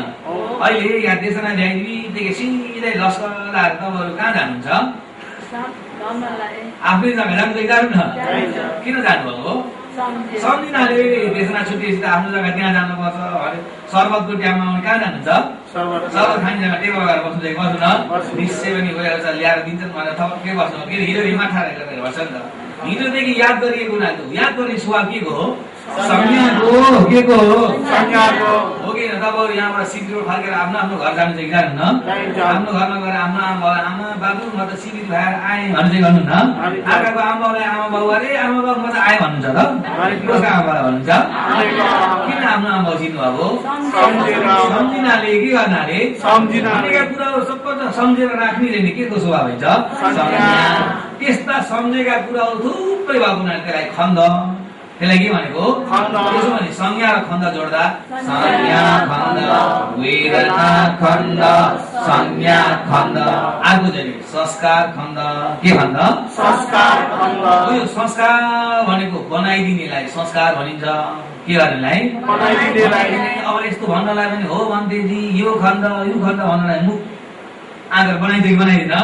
अहिले यहाँ देशना ल्याइदिदेखि सिधै लस्करहरू तपाईँहरू कहाँ जानुहुन्छ? आफ्नै जग्गा जानु चाहिँ जानु न। किन जानुभएको? सम्झिनाले। देशना छुट्टिएपछि त आफ्नो जग्गा त्यहाँ जानुपर्छ अरे। शरबतको ड्याममा आउने कहाँ जानुहुन्छ? शरबत खाने जग्गा टेबल लगाएर बस्नु चाहिँ बस्नु न। निश्चय पनि गएर ल्याएर दिन्छन् भनेर थप के बस्नु? किन हिजोदेखि माथा गरेर बस्छ नि त। हिजोदेखि याद गरिएको हुनाले याद गर्ने स्वभाव के को हो? संज्ञाको। के को हो? संज्ञाको। हो कि तपाईँहरू यहाँबाट सिक्रिट फर्केर आफ्नो आफ्नो घर जानु चाहिँ जानु न? आफ्नो घरमा गएर आफ्नो आमा बाबु म त सिक्रिट भएर आएँ भन्नु चाहिँ गर्नु न? आँखाको आमालाई आमा बाबु अरे आमा बाबु म त आएँ भन्नुहुन्छ त? कसको आमालाई भन्नुहुन्छ? किन आफ्नो आमा बाबु चिन्नु भएको? सम्झिनाले। के गर्नाले? सम्झिनाका कुराहरू सबै सम्झेर राख्ने नि के को स्वभाव हुन्छ? संज्ञा। त्यस्ता सम्झेका कुराहरू थुप्रै भएको हुनाले त्यसलाई खण्ड। त्यसलाई के भनेको? त्यसो भने संज्ञा र खण्ड जोड्दा संज्ञा खण्ड, वेदना खण्ड, संज्ञा खण्ड। अर्को चाहिँ संस्कार खण्ड। के खण्ड? संस्कार खण्ड। यो संस्कार भनेको बनाइदिनेलाई संस्कार भनिन्छ। के गर्नेलाई? बनाइदिनेलाई। अब यस्तो भन्नलाई पनि हो भन्देजी यो खण्ड यो खण्ड भन्नलाई मुख आगर बनाइदियो कि बनाइदिन?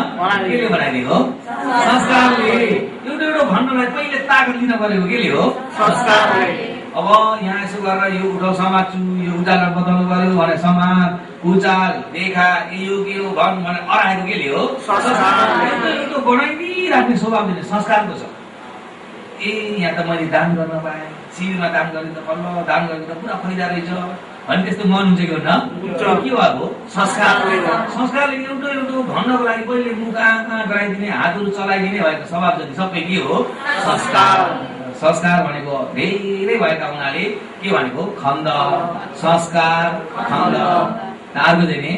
केले बनाइदिएको? संस्कारले। एउटा एउटा भन्नलाई पहिले ताकत लिन परेको केले हो? संस्कारले। अब यहाँ यसो गरेर यो उठाउ समात्छु, यो उचालेर बताउनु पर्यो भने समात उचाल देखा यो के हो भन् भने अराएको केले हो? संस्कारले। यो बनाइदिराख्ने स्वभाव दिने संस्कारको छ। यहाँ त मैले दान गर्न पाएँ, शिविरमा दान गर्ने त बल्ल दान गर्ने त पुरा फाइदा रहेछ अनि त्यस्तो मन हुन्छ कि हुन्न? के भएको? संस्कारले। संस्कारले एउटा एउटा भन्नको लागि पहिले मुख आँखा गराइदिने, हातहरू चलाइदिने भएको स्वभाव जति सबै के हो? संस्कार। संस्कार भनेको धेरै भएका हुनाले के भनेको? खण्ड। संस्कार खण्ड। अर्को चाहिँ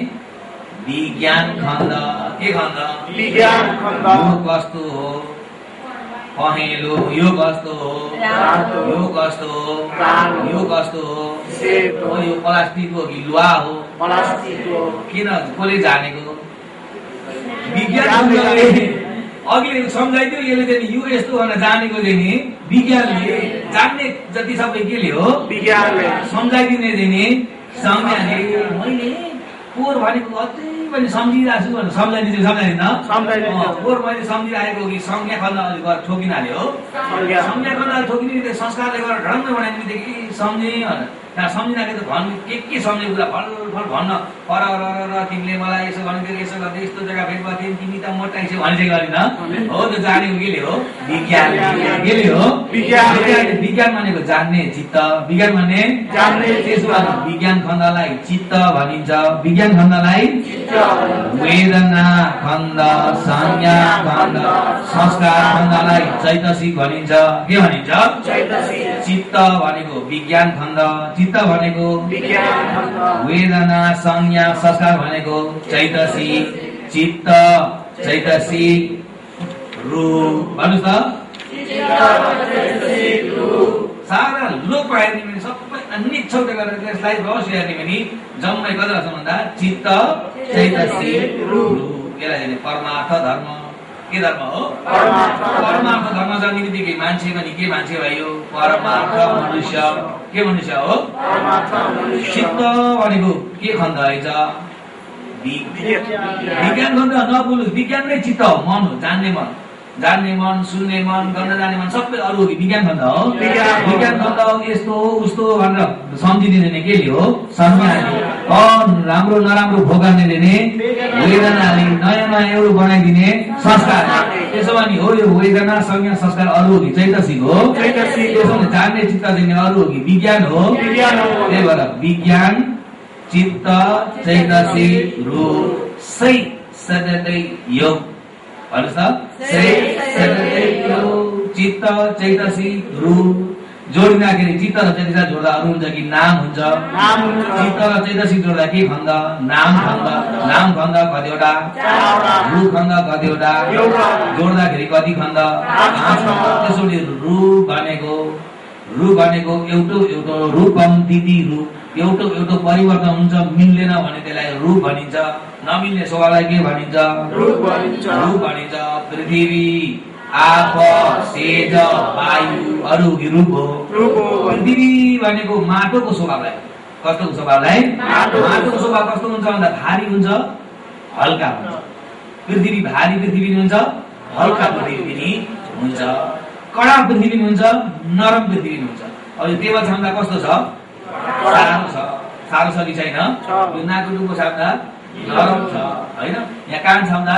विज्ञान खण्ड। के खण्ड? विज्ञान खण्ड। यो कस्तो हो? पहेँलो। यो कस्तो हो? यो कस्तो हो? यो कस्तो हो? यो प्लास्टिक हो कि लुहा हो? प्लास्टिक हो। किन कसले जानेको? विज्ञानले अघि सम्झाइदियो। यसले चाहिँ यो यस्तो भनेर जानेको चाहिँ नि विज्ञानले। जान्ने जति सबै केले हो? विज्ञानले। सम्झाइदिने चाहिँ नि संज्ञाले। मैले पोहोर भनेको अझै पनि सम्झिरहेको छु भनेर सम्झाइदिन्छ सम्झाइदिन्न पोहोर मैले सम्झिरहेको कि संज्ञा खण्ड गरेर ठोकिनाले हो संज्ञा खण्ड ठोकिने त्यो संस्कारले गरेर ढङ्गै बनाइदिनेदेखि सम्झेँ भनेर त्यहाँ सम्झिनाले त भन्नु के सम्झे कुरा फल भन्न पर तिमीले मलाई यसो भन्थ्यौ यसो गर्दै यस्तो जग्गा भेट गर्थ्यौ तिमी त मोटाइसो भने चाहिँ गरिन हो त्यो जानेको केले हो विज्ञान केले हो विज्ञान भनेको जान्ने चित्त विज्ञान भने जान्ने त्यसो भएर विज्ञान खण्डलाई चित्त भनिन्छ विज्ञान खण्डलाई वेदना खण्ड संज्ञा खण्ड संस्कार खण्डलाई चैतसिक भनिन्छ के भनिन्छ चित्त भनेको विज्ञान खण्ड चित्त भनेको वेदना संज्ञा संस्कार भनेको चैतसिक चित्त चैतसिक रूप भन्नुहोस् त सारा लोक हेर्ने भने सबै निक्षौटे गरेर त्यसलाई रहस्य हेर्ने भने जम्मै कति रहेछ भन्दा चित्त चैतसिक रूप यसलाई हेर्ने परमार्थ धर्म के धर्म हो परमार्थ धर्म जान्ने बित्तिकै मान्छे पनि के मान्छे भयो परमार्थ मनुष्य के मनुष्य हो चित्त भनेको के खण्ड रहेछ विज्ञान खण्ड नबोल्नु विज्ञान नै चित्त हो मन हो जान्ने मन सुन्ने मन गर्न जाने मन सबै अरू विज्ञान खण्ड हो विज्ञान खण्ड यस्तो हो उस्तो भनेर सम्झिदिने केले हो संज्ञाले राम्रो नराम्रो भोगार्नेले नै वेदनाले नयाँ एउटा बनाइदिने संस्कार त्यसो भने हो यो वेदना संज्ञा संस्कार अरू चैतसिक हो त्यसो भने जान्ने चित्त दिने अरू विज्ञान हो त्यही भएर विज्ञान चित्त चैतसिक रूप सै सदैव योग भन्नुहोस् त चित्त चैतसिक रूप जोडिँदाखेरि चित्त र चैतसिक जोड्दा अरू हुन्छ कि नाम हुन्छ चित्त र चैतसिक जोड्दा के खण्ड नाम खण्ड कतिवटा रूप खण्ड कतिवटा जोड्दाखेरि कति खण्ड त्यसोले रूप भनेको एउटा रूपम दिदी रूप एउटा परिवर्तन हुन्छ मिल्दैन भने त्यसलाई रूप भनिन्छ नमिल्ने स्वभावलाई के भनिन्छ रूप भनिन्छ पृथ्वी आप तेज वायु अरू रूप हो पृथ्वी भनेको माटोको स्वभावलाई कस्तो स्वभावलाई माटोको स्वभाव कस्तो हुन्छ भन्दा भारी हुन्छ हल्का हुन्छ पृथ्वी भारी पृथ्वी हुन्छ हल्का पृथ्वी पनि हुन्छ कडा पृथ्वी हुन्छ नरम पृथ्वी हुन्छ अब टेबल क्षमता कस्तो छ साह्रो छ कि छैन यो नाको डुबो छाम्दा नरम छ होइन यहाँ कान छाम्दा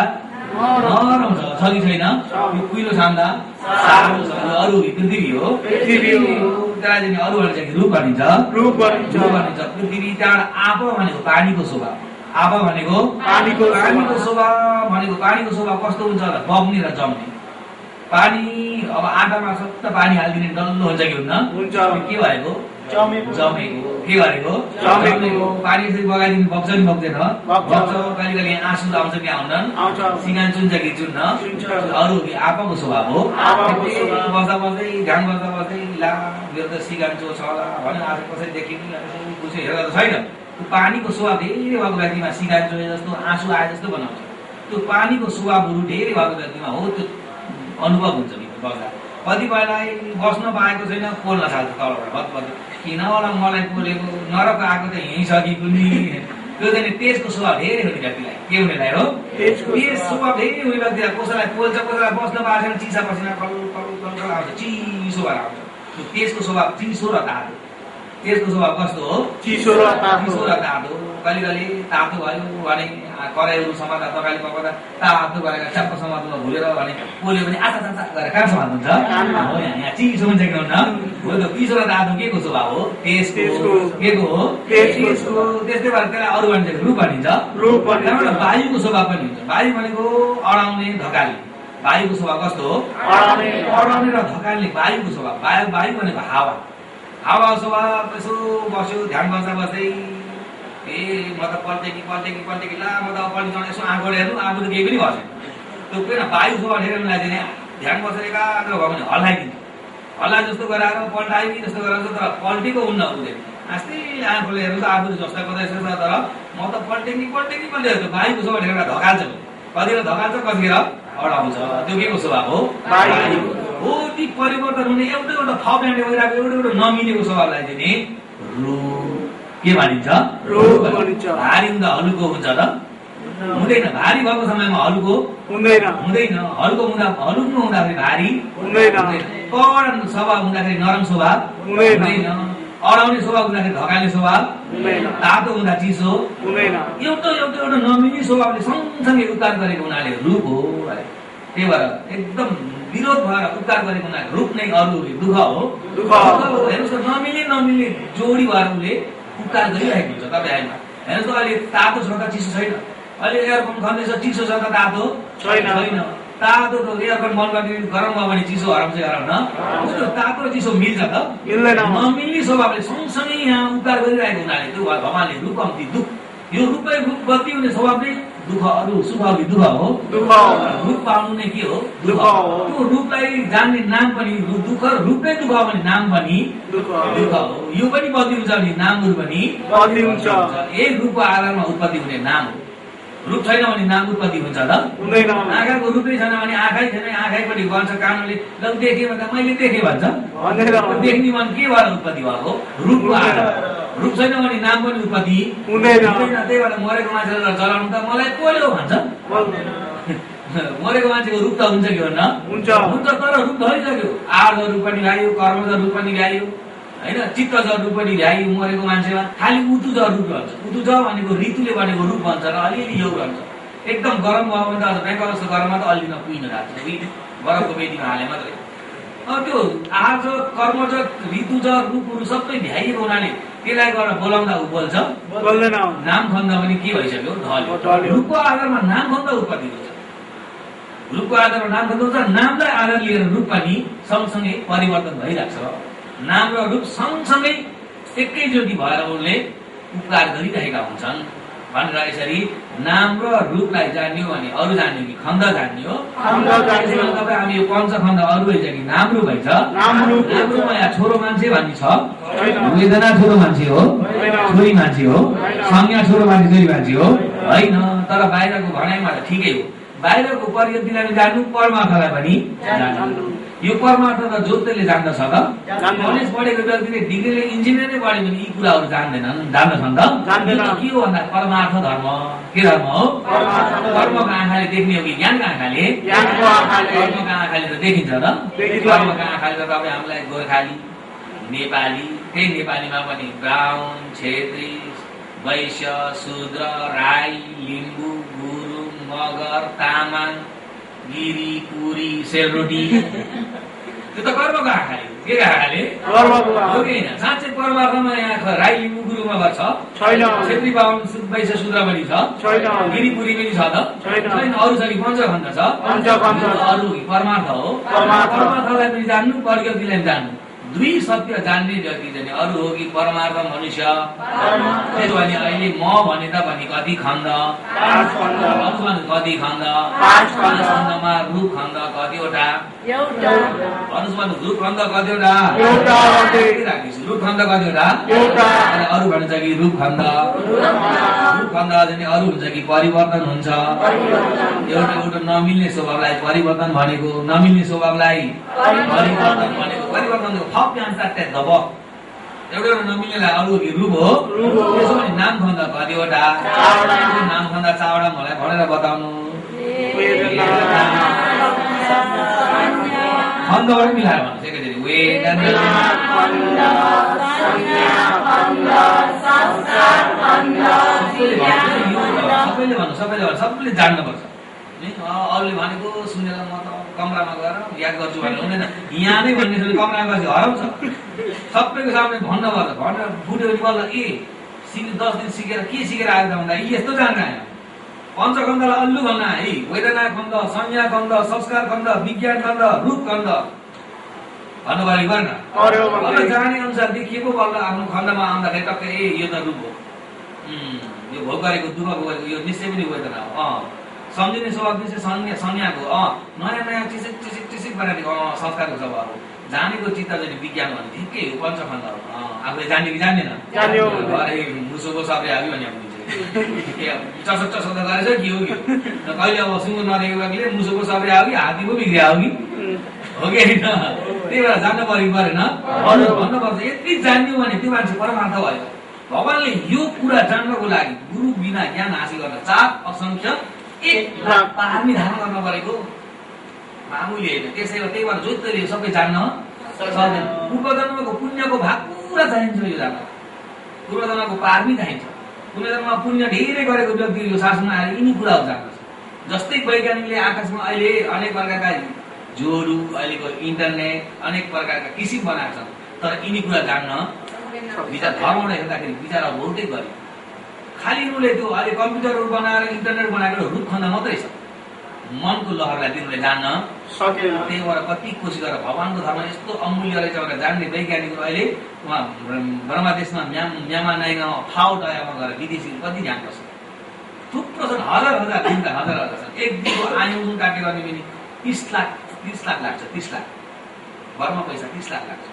नरम छ कि छैन यो कुइलो छाम्दा साह्रो छ अरू पृथ्वी हो त्यसलाई अरू चाहिँ रूप भनिन्छ पृथ्वी त्यहाँबाट आप भनेको पानीको स्वभाव आप भनेको पानीको स्वभाव कस्तो हुन्छ होला बग्ने र जम्ने पानी अब आटामा सट्ट पानी हालिदिने डल्लो हुन्छ कि हुन्न के भएको जमेको के गरेको पानी यसरी बगाइदिनु बग्छ नि बग्दैन बग्छ कहिले कहिले आँसु आउँछ कि आउँदैन सिँगान चुन्छ कि चुन्न अरू आपाको स्वभाव हो बस्दा बस्दै घाम बस्दा बस्दै ला मेरो त सिँगान चो छ होला भने आज कसरी देखिनु बुझ्यो हेर्दा त छैन त्यो पानीको स्वभाव धेरै भएको व्यक्तिमा सिँगान चोए जस्तो आँसु आए जस्तो बनाउँछ त्यो पानीको स्वभावहरू धेरै भएको व्यक्तिमा हो त्यो अनुभव हुन्छ बस्दा कतिपयलाई बस्न पाएको छैन पोल्न थाल्छ तलबाट भत्भत किन होला मलाई पोलेको नरक आएको त यहीँ छ कि कुनै त्यो चाहिँ तेजको स्वभाव धेरै हुने व्यक्तिलाई के हुनेलाई हो तेज स्वभाव धेरै हुने व्यक्तिलाई कसैलाई पोल्छ कसैलाई बस्न पाएको छैन चिसा पसिना कल आउँछ चिसो भएर आउँछ त्यो तेजको स्वभाव चिसो र तातो तेजको स्वभाव कस्तो हो चिसो र तातो कहिले कहिले तातो भयो भने कराईहरू समात्दा तकाली पकाउँदा तातो गरेर च्याप्प समात्नु भुलेर भने पोल्यो भने आचा गरेर कहाँ समात्नुहुन्छ हो यहाँ चिसो हुन्छ कि हुन्न हो त्यो चिसो र तातो के को स्वभाव हो तेजको के को हो तेजको त्यस्तै भएर त्यसलाई अरू भनिन्छ रूप भनिन्छ त्यहाँबाट वायुको स्वभाव पनि हुन्छ वायु भनेको अडाउने धकाल्ने वायुको स्वभाव कस्तो हो अडाउने र धकाल्ने वायुको स्वभाव वायु भनेको हावा स्वभाव यसो बस्यो ध्यान बस्दा बस्दै म त पल्टे कि ला म त पल्टिन्छ यसो आँखोले हेर्नु आँखो त केही पनि भएन त्यो किन वायु स्वभाव हेरेर लाग्दैन ध्यान बसेर एकाग्र भयो भने हल्लाइदिन्छ हल्ला जस्तो गराएर पल्टायो कि जस्तो गराएर तर पल्टेको हुन्न उसले आस्तै आँखोले हेर्नु त आफूले जस्ता कतै छ तर म त पल्टे कि त्यो वायुको स्वभाव हेरेर धकाल्छ कतिखेर धकाल्छ कतिखेर अडाउँछ त्यो के को स्वभाव हो हो ती परिवर्तन हुने एउटा थप ल्यान्डे भइरहेको एउटा नमिलेको स्वभावलाई चाहिँ नि के भनिन्छ? रूप भनिन्छ। भारी हुँदा हलुको हुन्छ त? हुँदैन। भारी भएको समयमा हलुको हुँदैन। हुँदैन। हलुको हुँदा हलुको हुँदाखेरि भारी हुँदैन। कड स्वभाव हुँदाखेरि नरम स्वभाव हुँदैन। अडाउने स्वभाव हुँदाखेरि ढकाल्ने स्वभाव हुँदैन। तातो हुँदा चिसो हुँदैन। एउटा नमिल्ने स्वभावले सँगसँगै उद्धार गरेको हुनाले रूप हो। त्यही भएर एकदम विरोध भएर उद्धार गरेको हुनाले रूप नै अरू दुःख हो। दुःख हो। हेर्नुहोस् त, नमिल्ने जोडी भएर उसले उद्धार गरिरहेको हुन्छ तपाईँहरूमा। हेर्नुहोस् त, अहिले तातो छ त चिसो छैन। अहिले एयरकन खन्दैछ, चिसो छ त तातो छैन। तातो त एयरकन बन्द गरिदिनु, गरम भयो भने चिसो हराउँछ हराउन। तातो र चिसो मिल्छ त? मिल्दैन। नमिल्ने स्वभावले सँगसँगै यहाँ उद्धार गरिरहेको हुनाले त्यो भगवानले रूप कम्ती दुःख, यो रूपै रूप गति हुने स्वभाव नै दुःख, अरू सुख अघि दुःख हो। दुःख हो। रूप पाउनु नै के हो? दुःख हो। त्यो रूपलाई जान्ने नाम पनि दुःख, रूप नै दुःख भने नाम पनि दुःख दुःख हो। यो पनि बदली हुन्छ भने नामहरू पनि बदली हुन्छ। यही रूपको आधारमा उत्पत्ति हुने नाम हो। रूप छैन भने नाम उत्पत्ति हुन्छ त? हुँदैन। आँखाको रूपै छैन भने आँखै छैन, आँखैपट्टि भन्छ कानले ल देखेँ भन्दा मैले देखेँ भन्छ। देख्ने मन के भएर उत्पत्ति भएको? रूपको आधार। रूप छैन भने नाम पनि उत्पत्ति हुँदैन। त्यही भएर मरेको मान्छेलाई जलाउनु त मलाई पोल्यो भन्छ। मरेको मान्छेको रूप त हुन्छ कि भन्न? हुन्छ। हुन्छ, तर रूप धरिसक्यो। आर्ज रूप पनि ल्यायो, कर्मज रूप पनि ल्यायो, होइन, चित्तज रूप पनि ल्यायो। मरेको मान्छेमा खालि उतुज रूप भन्छ। उतुज भनेको ऋतुले बनेको रूप भन्छ र अलिअलि यो भन्छ। एकदम गरम भयो भने त ब्याङ्क जस्तो गरममा त अलिन कुहिन राख्छ, बरफको बेटीमा हाले मात्रै। त्यो आर्ज कर्मज ऋतुज रूपहरू सबै भ्याइएको हुनाले त्यसलाई गरेर बोलाउँदा ऊ बोल्छ, बोल्दैन। नाम खन्दा पनि के भइसक्यो? ढल्यो। रूपको आधारमा नाम खन्दा उत्पत्ति हुन्छ। रूपको आधारमा नाम खन्दा हुन्छ। नामलाई आधार लिएर रूप पनि सँगसँगै परिवर्तन भइरहेको छ। नाम र रूप सँगसँगै एकैचोटि भएर उनले उपकार गरिरहेका हुन्छन् भनेर यसरी नाम र रूपलाई जान्यो भने अरू जान्यो कि खण्ड जान्यो? तपाईँ हामी यो पञ्चखण्ड अरू भइन्छ कि नाम रूप भइन्छ? नाम रूप। नामरूपमा यहाँ छोरो मान्छे भन्ने छ, वेदना छोरो मान्छे हो, छोरी मान्छे हो, संज्ञा छोरो मान्छे छोरी मान्छे हो, होइन। तर बाहिरको भनाइमा त ठिकै हो। बाहिरको परिगतिलाई जान्नु, परमार्थलाई पनि जान्नु। यो परमार्थ त जोत्तैले जान्दछ त? कलेज पढेको व्यक्तिले डिग्रीले इन्जिनियरै पढ्यो भने यी कुराहरू जान्दैनन्, जान्दछन् त? के हो भन्दा परमार्थ धर्म। के धर्म हो? कर्मको आँखाले देख्ने हो कि ज्ञानको आँखाले? कर्मको आँखाले त देखिन्छ त? कर्मको आँखाले त तपाईँ हामीलाई गोर्खाली, नेपाली, त्यही नेपालीमा पनि ब्राह्मण, छेत्री, वैश्य, शूद्र, राई, लिम्बू, गुरुङ, मगर, तामाङ, गिरी, पुरी, सेलरोटी, त्यो त कर्मको आँखाले। के आँखाले? हो कि होइन? साँच्चै परमार्थमा यहाँ राई, लिम्बू, गुरुङ, मगर छ? छैन। छेत्री, बाहुन, वैश्य, शूद्र पनि छ? छैन। गिरी, पुरी पनि छ त? छैन। अरू छ कि पञ्चखण्ड छ? अरू परमार्थ हो। परमार्थलाई पनि जान्नु, परिगतिलाई पनि जान्नु। दुई सत्य जान्ने व्यक्ति जाने। अरू हो कि परमार्थ मनुष्य। त्यसो भने अहिले म भने त भने कति खण्ड? कति खण्ड? पाँच खण्डमा रूप खण्ड कतिवटा? भन्नुहोस्, रूप खण्ड कतिवटा? रूप खण्ड कतिवटा? अरू भन्छ कि रूप खण्ड। रूप खण्ड जाने अरू हुन्छ कि परिवर्तन हुन्छ। एउटा नमिल्ने स्वभावलाई परिवर्तन भनेको, नमिल्ने स्वभावलाई परिवर्तन भनेको। परिवर्तन एउटा नमिल्नेलाई अरू कि रूप हो। त्यसो भने नाम खन्दा कतिवटा? नाम खन्दा चारवटा मलाई भनेर बताउनु। खण्डबाट मिलाएर भन्नुहोस् एकैचोटि। वेदना, सबैले जान्नुपर्छ। अरूले भनेको सुनेर म त कमरामा गएर याद गर्छु भन्नु हुँदैन। यहाँ नै भन्ने कमरामा गएपछि हराउँछ। सबैको सामने भन्नुपर्छ। भनेर फुट्यो भने बल्ल 10 दिन सिकेर के सिकेर आयो त भन्दा यी यस्तो जान्न आयो। पञ्चखण्डलाई अल्लु भन्न है, वेदना खण्ड, संज्ञा खण्ड, संस्कार खण्ड, विज्ञान खण्ड, रूप खण्ड भन्नुभयो गर्न। अब जाने अनुसार देखिएको बल्ल आफ्नो खण्डमा आउँदाखेरि टक्कै यो त रूप हो, यो भोग गरेको दुःख गरेको यो निश्चय पनि वेदना हो। सम्झिने स्वभाव चाहिँ संज्ञाको, नयाँ नयाँ चिसिक बनाएको संस्कारको स्वभाव हो। जानेको चित्त चाहिँ विज्ञान भने ठिकै हो, पञ्चखण्ड हो। आफूले जाने कि जान्दैन? मुसोको सबै हाल्यो भने चसक त गरेछ के हो कि कहिले अब सुँगुर नदेखेको बेलाले मुसोको सबै आयो कि हात्ती पो बिग्रिया हो कि हो कि होइन? त्यही भएर जान्न परेन भन्नुपर्छ। यति जान्यो भने त्यो मान्छे परमार्थ भयो। भगवानले यो कुरा जान्नको लागि गुरु बिना ज्ञान हासिल गर्न 4 असंख्य 1 लाख पारमी धारण गर्न परेको मामुली होइन। त्यसैले त्यही भएर जोत्तैले सबै जान्न सक्दैन। पूर्वजन्मको पुण्यको भाग पुरा चाहिन्छ यो जान्न। पूर्वजन्मको पारमी चाहिन्छ। पूर्वजन्ममा पुण्य धेरै गरेको व्यक्ति यो शासनमा आएर यिनी कुराहरू जान्दछ। जस्तै वैज्ञानिकले आकाशमा अहिले अनेक प्रकारका जोहरू, अहिलेको इन्टरनेट, अनेक प्रकारका किसिम बनाएको छन्, तर यिनी कुरा जान्न विचार धर्मबाट हेर्दाखेरि विचारहरू बहुतै गरे। खालि उनीहरूले त्यो अहिले कम्प्युटरहरू बनाएर इन्टरनेट बनाएको रूप खन्दा मात्रै छ, मनको लहरलाई तिनीहरूले जान्न सकेन। त्यही भएर कति कोसिस गरेर भगवानको धर्म यस्तो अमूल्य रहेछ भनेर जान्ने वैज्ञानिकहरू अहिले उहाँ ब्रह्मा देशमा म्यामा नाइगाउँमा फाउ डयामा गएर विदेशी कति जान्दछ। थुप्रो छन्, हजार हजार दिनका हजार हजार छन्। एक दिनको आयु काटेर गर्ने पनि 30 लाख लाग्छ। 30 लाख घरमा पैसा 30 लाख लाग्छ।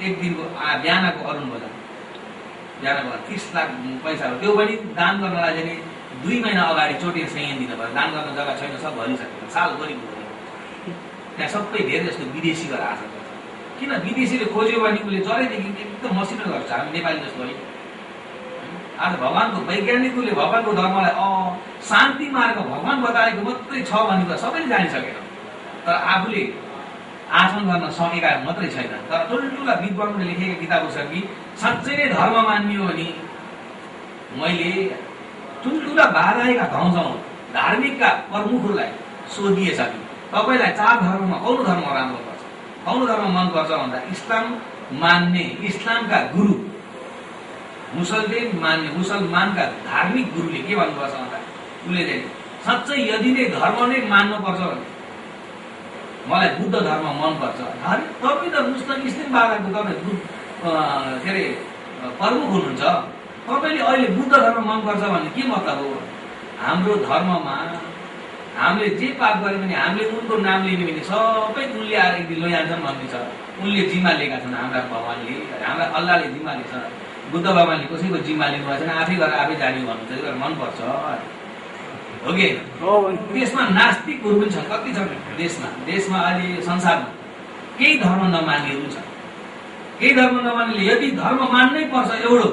एक दिनको बिहानको अरुण बजार बिहानको 30 लाख पैसा हो। त्यो पनि दान गर्नलाई चाहिँ 2 महिना अगाडि चोटेर सैन दिनु पर्यो। दान गर्न जग्गा छैन, सब भरिसकेको सालभरि त्यहाँ सबै धेरै जस्तो विदेशी गरेर आशा गर्छ। किन विदेशीले खोज्यो भने उसले जरेदेखि एकदम मसिनो गर्छ। हामी नेपाली जस्तो है। आज भगवानको वैज्ञानिकहरूले भगवानको धर्मलाई शान्ति मार्ग भगवान बताएको मात्रै छ भन्ने कुरा सबैले जानिसकेन, तर आफूले आचरण गर्न सकेका मात्रै छैन। तर ठुल्ठुला विद्वानले लेखेका किताबहरू छ कि साँच्चै नै धर्म मानियो भने मैले ठुल्ठुला बाधाएका गाउँठाउँ धार्मिकका प्रमुखहरूलाई सोधिएछ कि तपाईँलाई 4 धर्ममा कौन धर्म राम्रो पर्छ, कौन धर्म मन पर्छ भन्दा इस्लाम मान्ने इस्लामका गुरु मुसलमानका धार्मिक गुरुले के भन्नुपर्छ भन्दा उसले चाहिँ साँच्चै यदि नै धर्म नै मान्नुपर्छ भने मलाई बुद्ध धर्म मनपर्छ। तपाईँ त मुस्लिम बाबाको तपाईँ के अरे प्रमुख हुनुहुन्छ, तपाईँले अहिले बुद्ध धर्म मनपर्छ भने के मतलब हो? हाम्रो धर्ममा हामीले जे पाप गर्यो भने हामीले उनको नाम लिने भने सबै उनले आएर एक दिन लैजान्छन् भन्ने छ। उनले जिम्मा लिएका छन्, हाम्रा भगवानले, हाम्रा अल्लाहले जिम्मा लिएछ। बुद्ध भगवानले कसैको जिम्मा लिनुभएको छैन, आफै गरेर आफै जाने भन्नुहुन्छ, मनपर्छ हो कि? त्यसमा नास्तिकहरू पनि छन्, कति छन् देशमा अहिले संसारमा केही धर्म नमान्नेहरू छन्। केही धर्म नमान्नेले यदि धर्म मान्नै पर्छ एउटा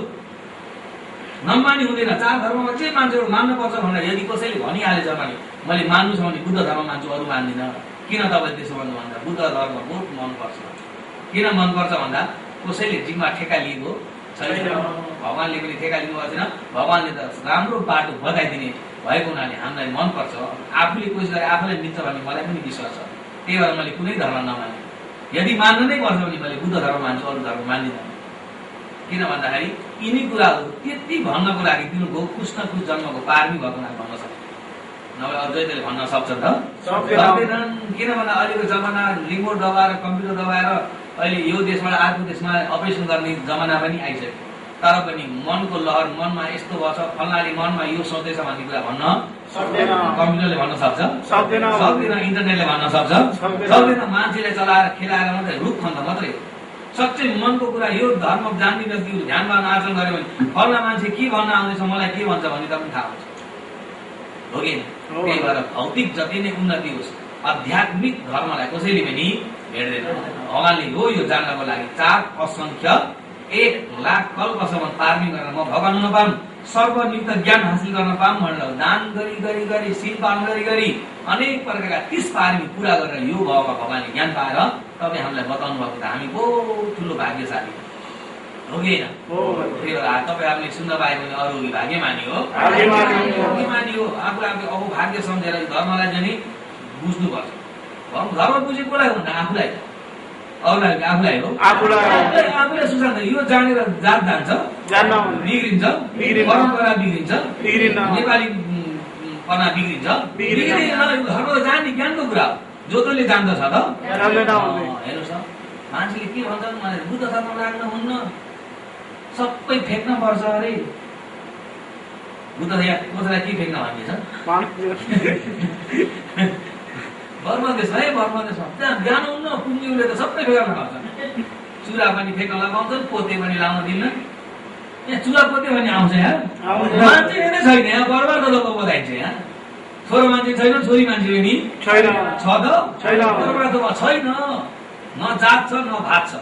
नमान्ने हुँदैन। 4 धर्ममा चाहिँ मान्छेहरू मान्नुपर्छ भनेर यदि कसैले भनिहालेछ भने मैले मान्नु छ भने बुद्ध धर्म मान्छु, अरू मान्दिनँ। किन तपाईँले त्यसो भन्नु भन्दा बुद्ध धर्म बहुत मनपर्छ। किन मनपर्छ भन्दा कसैले जिम्मा ठेका लिएको छैन, भगवानले पनि ठेका लिनुभएको छैन। भगवानले त राम्रो बाटो बताइदिने भएको हुनाले हामीलाई मनपर्छ। आफूले कोसिस गरे आफूलाई मिल्छ भन्ने मलाई पनि विश्वास छ। त्यही भएर मैले कुनै धर्म नमाने। यदि मान्नु नै पर्छ भने मैले बुद्ध धर्म मान्छु, अरू धर्म मान्दिनँ। किन भन्दाखेरि यिनी कुराहरू त्यति भन्नको लागि तिनीहरूको कुछ न कुछ जन्मको पारमी भएको हुनाले भन्न सक्छ, नभए अद्वैतले भन्न सक्छ त सक्दैनन्। किन भन्दा अहिलेको जमाना रिमोट दबाएर कम्प्युटर दबाएर अहिले यो देशबाट अर्को देशमा अपरेसन गर्ने जमाना पनि आइसक्यो। तर पनि मनको लहर मनमा यस्तो भएछ, फल्नाले मनमा यो सोच्दैछ भन्ने कुरा भन्न सक्दैन। कम्प्युटरले भन्न सक्छ सक्दैन, इन्टरनेटले भन्न सक्छ सक्दैन। मान्छेले चलाएर खेलाएर मात्रै रूप खन्दा मात्रै सच्चै मनको कुरा यो धर्म जान्ने व्यक्तिहरू ध्यानमा आचरण गर्यो भने फल्ना मान्छे के भन्न आउँदैछ, मलाई के भन्छ भन्ने त पनि थाहा हुन्छ हो कि? त्यही भएर भौतिक जति नै उन्नति होस् आध्यात्मिक धर्मलाई कसैले पनि हेर्दैन। भगवानले यो जान्नको लागि 4 असंख्य 1 लाख कल्पसम्म पार्मी गर्न म भगवान हुन पाऊँ, सर्वनियुक्त ज्ञान हासिल गर्न पाऊँ भनेर दान गरी शील पालन गरी अनेक प्रकारका 30 पार्मी पूरा गरेर यो भगवानले ज्ञान पाएर तपाईँ हामीलाई बताउनु भएको त हामी बहुत ठुलो भाग्यशाली हो कि होइन? त्यही भएर तपाईँहरूले सुन्न पायो भने अरू भाग्यमानी हो। आफूले अब भाग्य सम्झेर धर्मलाई चाहिँ बुझ्नुपर्छ। धर्म बुझे कसलाई हो भन्दा आफूलाई, अरूलाई आफूलाई हो। आफूले सुझाउँछ यो जानेर जात जान्छ, बिग्रिन्छ, परम्परा बिग्रिन्छ, नेपाली पना बिग्रिन्छ, धर्म त जान्ने ज्ञानको कुरा हो। जो तैँले जान्दछ त हेर्नुहोस् न, मान्छेले के भन्छन् भने बुद्ध धर्म लाग्न हुन्न, सबै फेक्न पर्छ अरे। बुद्ध कसैलाई के फेक्न भनिन्छ? बर्मदेशमा त्यहाँ ज्ञान हुन्न पुण्यले त सबै फेक्न लगाउँछन्। चुरा पनि फेक्न लगाउँछन्, पोते पनि लाउन दिन्न। यहाँ चुरा पोते पनि आउँछ, यहाँ मान्छे नै छैन। यहाँ बर्बाद त बताइन्छ। यहाँ छोरो मान्छे छैन, छोरी मान्छे पनि छैन, छ त छैन, छैन, न जात छ न भात छ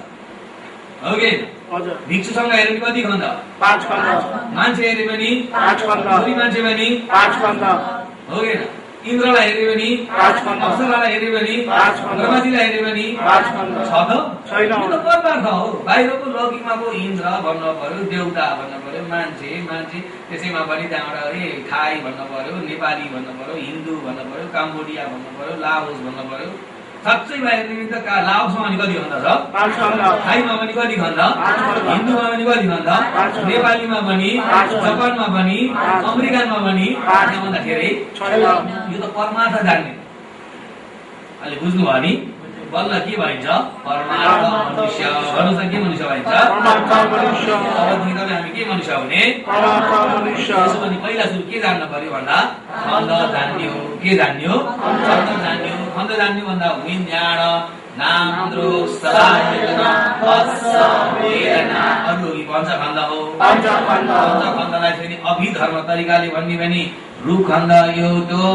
हो कि? हजुर भिक्षुसँग हेऱ्यो भने कति खण्ड 5 खण्ड मान्छे हेऱ्यो भने 5 खण्ड छोरी मान्छे भने 5 खण्ड हो कि इन्द्रलाई हेऱ्यो भने 5 खण्ड अप्सरालाई हेऱ्यो भने 5 खण्ड ब्रह्माजीलाई हेऱ्यो भने 5 खण्ड छ त छैन यो त परमार्थ हो बाहिरको लौकिकमाको इन्द्र भन्न पर्यो देउता भन्न पर्यो मान्छे त्यसैमा पनि त्यहाँबाट थाई भन्न पर्यो नेपाली भन्न पर्यो हिन्दू भन्न पर्यो काम्बोडिया भन्न पर्यो लाओस भन्न पर्यो साँच्चै बाहिर त लाओसमा पनि कति खण्ड छ 5 खण्ड थाईमा पनि कति खण्ड खण्ड। हिन्दूमा पनि कति खण्ड खण्ड। नेपालीमा पनि खण्ड। जापानमा पनि खण्ड। अमेरिकनमा पनि खण्ड। भन्दाखेरि छैन यो त परमार्थ जान्ने अहिले बुझ्नुभयो नि बल्ल के भनिन्छ परमार्थ मनुष्य भन्नुहोस् त के मनुष्य भनिन्छ परमार्थ मनुष्य अबदेखि तपाईँ हामी के मनुष्य हुने परमार्थ मनुष्य त्यसो भने पहिला सुरु के जान्न पर्यो भन्दा छन्द जान्यो के जान्यो छन्द जान्यो छन्द जान्यो भन्दा विज्ञान नाम रूप सलायतना पस्स वेदना अरु यी पञ्चखण्ड हो पञ्चखण्डलाई फेरि अभिधर्म तरिकाले भन्ने भने रूप खण्ड एउटा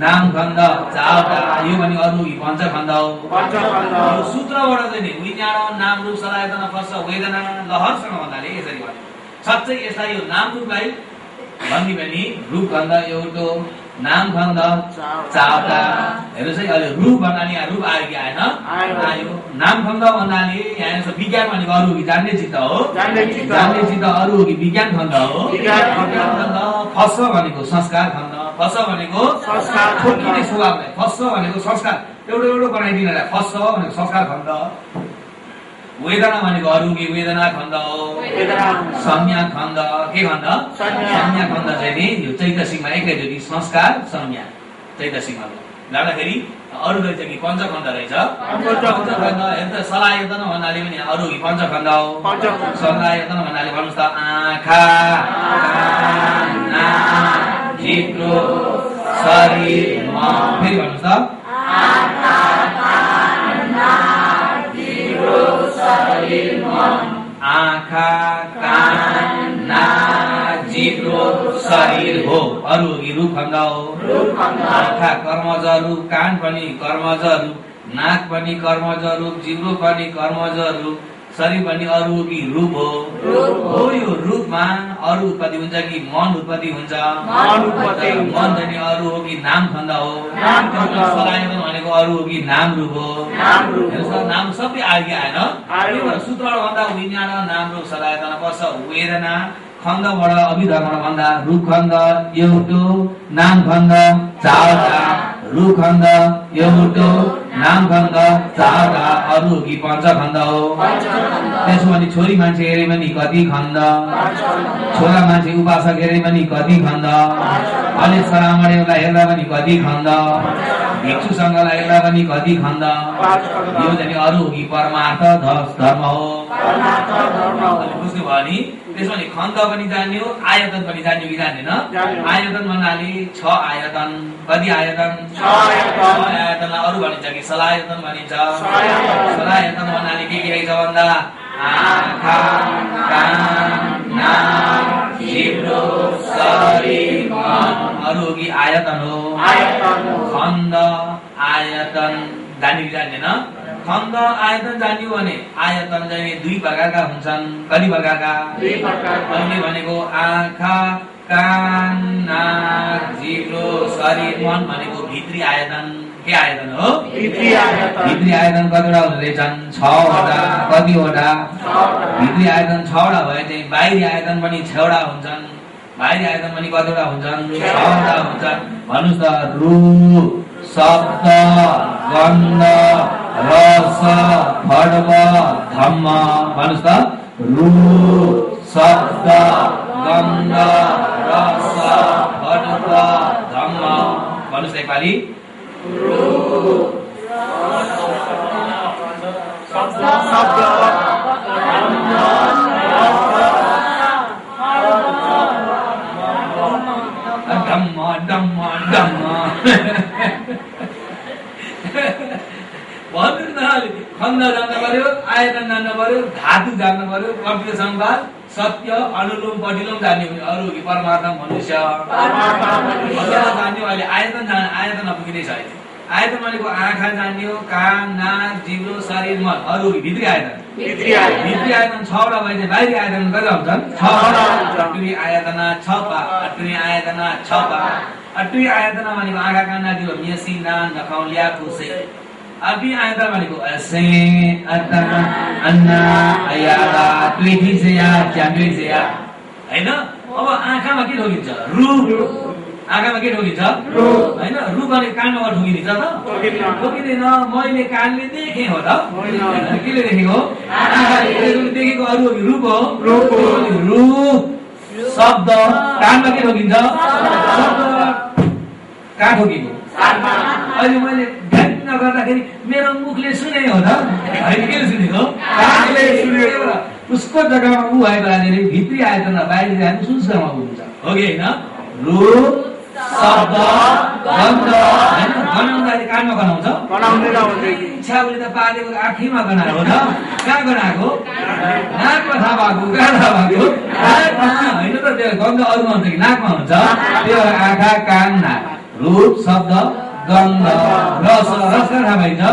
नाम खण्ड चारवटा यो भने अरु यी पञ्चखण्ड हो यो सूत्रबाट चाहिँ नि विज्ञान नाम रूप सलायतना पस्स वेदना लहरसँग भन्नाले यसरी भन्यो साँच्चै यसलाई यो नाम रूपलाई भन्ने भने रूप खण्ड एउटा नाम खण्ड चारवटा हेर्नुहोस् है अहिले रूप भन्नाले यहाँ रूप आयो कि आएन आयो नाम खण्ड भन्नाले यहाँ हेर्नुहोस् विज्ञान भनेको अरू हो कि जान्ने चित्त हो जान्ने चित्त अरू हो कि विज्ञान खण्ड हो विज्ञान खण्ड फस्स भनेको संस्कार खण्ड फस्स भनेको संस्कार ठोकिने स्वभावलाई फस्स भनेको संस्कार एउटा बनाइदिनलाई फस्स भनेको संस्कार खण्ड वेदना भनेको अरू कि वेदना खण्ड हो संज्ञा खण्ड के खण्ड संज्ञा खण्ड चाहिँ नि यो चैतसिकमा एकैचोटि संस्कार संज्ञा चैतसिकमा जाँदाखेरि अरू रहेछ कि पञ्चखण्ड रहेछ पञ्चखण्ड हेर्दा सलायतन भन्नाले पनि अरू कि पञ्चखण्ड हो सलायतन भन्नाले भन्नुहोस् त आँखा कान नाक जिब्रो शरीर मन फेरि भन्नुहोस् त आँखा कान नाक जिब्रो शरीर मन आँखा कान नाक जिब्रो शरीर हो अरू कि रूप खण्ड हो आँखा कर्मज रूप कान पनि कर्मज रूप नाक पनि कर्मज रूप जिब्रो पनि कर्मज रूप शरीर पनि अरू कि रूप हो यो रूपमा अरू उत्पत्ति हुन्छ कि मन उत्पत्ति हुन्छ मन चाहिँ अरू हो कि नाम खण्ड हो सलायतन भनेको अरू हो कि नाम रूप हो नाम सबै आयो कि आएन सूत्रबाट भन्दा विज्ञान नाम रूप सलायतन पर्छ वेदना खण्डबाट अभिधर्मबाट भन्दा रूप खण्ड एउटा नाम खण्ड चारवटा रूप खण्ड एउटा नाम खण्ड चारवटा अरू कि पञ्चखण्ड हो त्यसो भने छोरी मान्छे हेरे पनि कति खण्ड छोरा मान्छे उपासक हेरे पनि कति खण्ड अनेक सरामणेलाई हेर्दा पनि कति खण्ड भिक्षुसँगलाई हेर्दा पनि कति खण्ड यो चाहिँ अरू कि परमार्थ धर्म हो बुझ्नुभयो नि त्यसो भने खण्ड पनि जान्यो आयतन पनि जान्यो कि जान्दैन आयतन भन्नाले 6 आयतन कति आयतन 6 आयतनलाई अरू भनिन्छ कि सलायतन भनिन्छ सलायतन भन्नाले के रहेछ भन्दा आँखा कान नाक जिब्रो शरीर मन अरू कि आयतन हो खण्ड आयतन जान्यो कि जान्दैन खण्ड आयतन जान्यो भने आयतन चाहिँ 2 प्रकारका हुन्छन् कति प्रकारका अहिले भनेको आँखा कान नाक जिब्रो शरीर मन भनेको भित्री आयतन के आयतन हो भित्री आयतन कतिवटा हुँदो रहेछन् 6वटा कतिवटा भित्री आयतन 6वटा भए चाहिँ बाहिरी आयतन पनि 6वटा हुन्छन् बाहिरी आयतन पनि कतिवटा हुन्छन् 6वटा हुन्छन् भन्नुहोस् त रूप शब्द गन्ध रस फड्व धम्म भन्नुहोस् त रूप शब्द गन्ध रस फड्व धम्म भन्नुहोस् नेपाली धम्म धम्म धम्म भन्नु न खण्ड जान्न पर्यो आयतन जान्न पर्यो धातु जान्न पर्यो कम्प्युटर संवाद सत्य अनुलोम प्रतिलोम जान्यो भने अरू कि परमार्थ मनुष्य जान्यो अहिले आयतन पुगिँदैछ अहिले आयतन भनेको आँखा जान्यो कान नाक जिब्रो शरीर मन अरू भित्री आयतन भित्री आयतन भित्री आयतन 6 वटा भए चाहिँ बाहिरी आयतन कति हुन्छन् 6 वटा अट्वी आयतन 6 पा अट्वी आयतन 6 पा अट्वी आयतन भनेको आँखा कान नाक मेसी नान नखाउ ल्या खुसे अट्वी आयतन भनेको असे अता अन्ना अयादा ट्वेटी से या च्याम्बे से या हैन अब आँखामा के ठोकिन्छ रु आँखामा के ठोकिन्छ हैन रु भने कानमा ठोकिन्छ त ठोकिँदैन मैले कानले देखेँ हो त केले देखेको आँखाले देखेको अरु रूप हो रूप शब्द कानमा के ठोकिन्छ शब्द कहाँ ठोकिएको अहिले मैले ध्यान नगर्दाखेरि मेरो मुखले सुने हो त होइन केले सुनेको कानले सुनेको उसको जग्गामा ऊ भएको अहिले भित्री आयतन बाहिरी आयतन सूचनामा हुन्छ हो कि होइन रूप शब्द गन्ध हैन गनाउँदाखेरि कानमा गनाउँछ गनाउँदैन हुन्छ कि छ्याउले त पालेको आँखीमा गनाएको हो त कहाँ गनाएको नाकमा थाहा भएको कहाँ थाहा भएको होइन त त्यो गन्ध अरूमा हुन्छ कि नाकमा हुन्छ त्यो आँखा कान नाक रूप शब्द गन्ध रस रस कहाँ थाहा पाइन्छ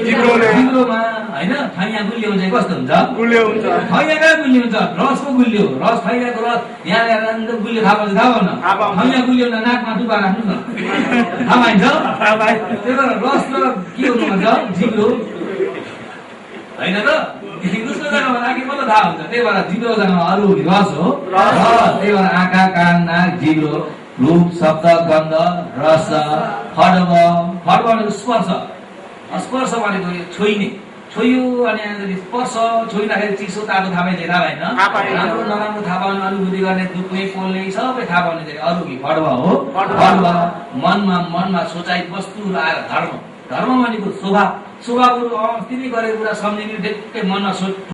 जिब्रोमा हैन थैया गुलियो हुन्छ कस्तो हुन्छ गुलियो हुन्छ थैया कहाँ गुलियो हुन्छ रसको गुलियो रस थैयाको रस यहाँ ल्याएर गुलियो थाहा पाउँछ थाहा पाउन थैया गुलियो भने नाकमा टुपा राख्नु न थाहा पाइन्छ त्यही भएर रस र के हुनु भन्छ जिब्रो होइन त उसको जग्गामा राखे मलाई थाहा हुन्छ त्यही भएर जिब्रो जग्गामा अरू रस हो त्यही भएर आँखा कान नाक जिब्रो रूप शब्द गन्ध रस खड्ग खड्ग भनेको स्पर्श स्पर्श भनेको छोइने छोइयो अनि स्पर्श छोइँदाखेरि चिसो तातो थाहा पाइन्छ थाहा भएन राम्रो नराम्रो थाहा पाउने अनुभूति गर्ने दुख्ने पोल्ने सबै थाहा पाउने अरू कि खड्ग हो खड्ग मनमा सोचाइ वस्तुहरू आएर धर्म भनेको स्वभाव स्वभावहरू अस्ति नै गरेको कुरा सम्झिने ढेक्कै मनमा सोच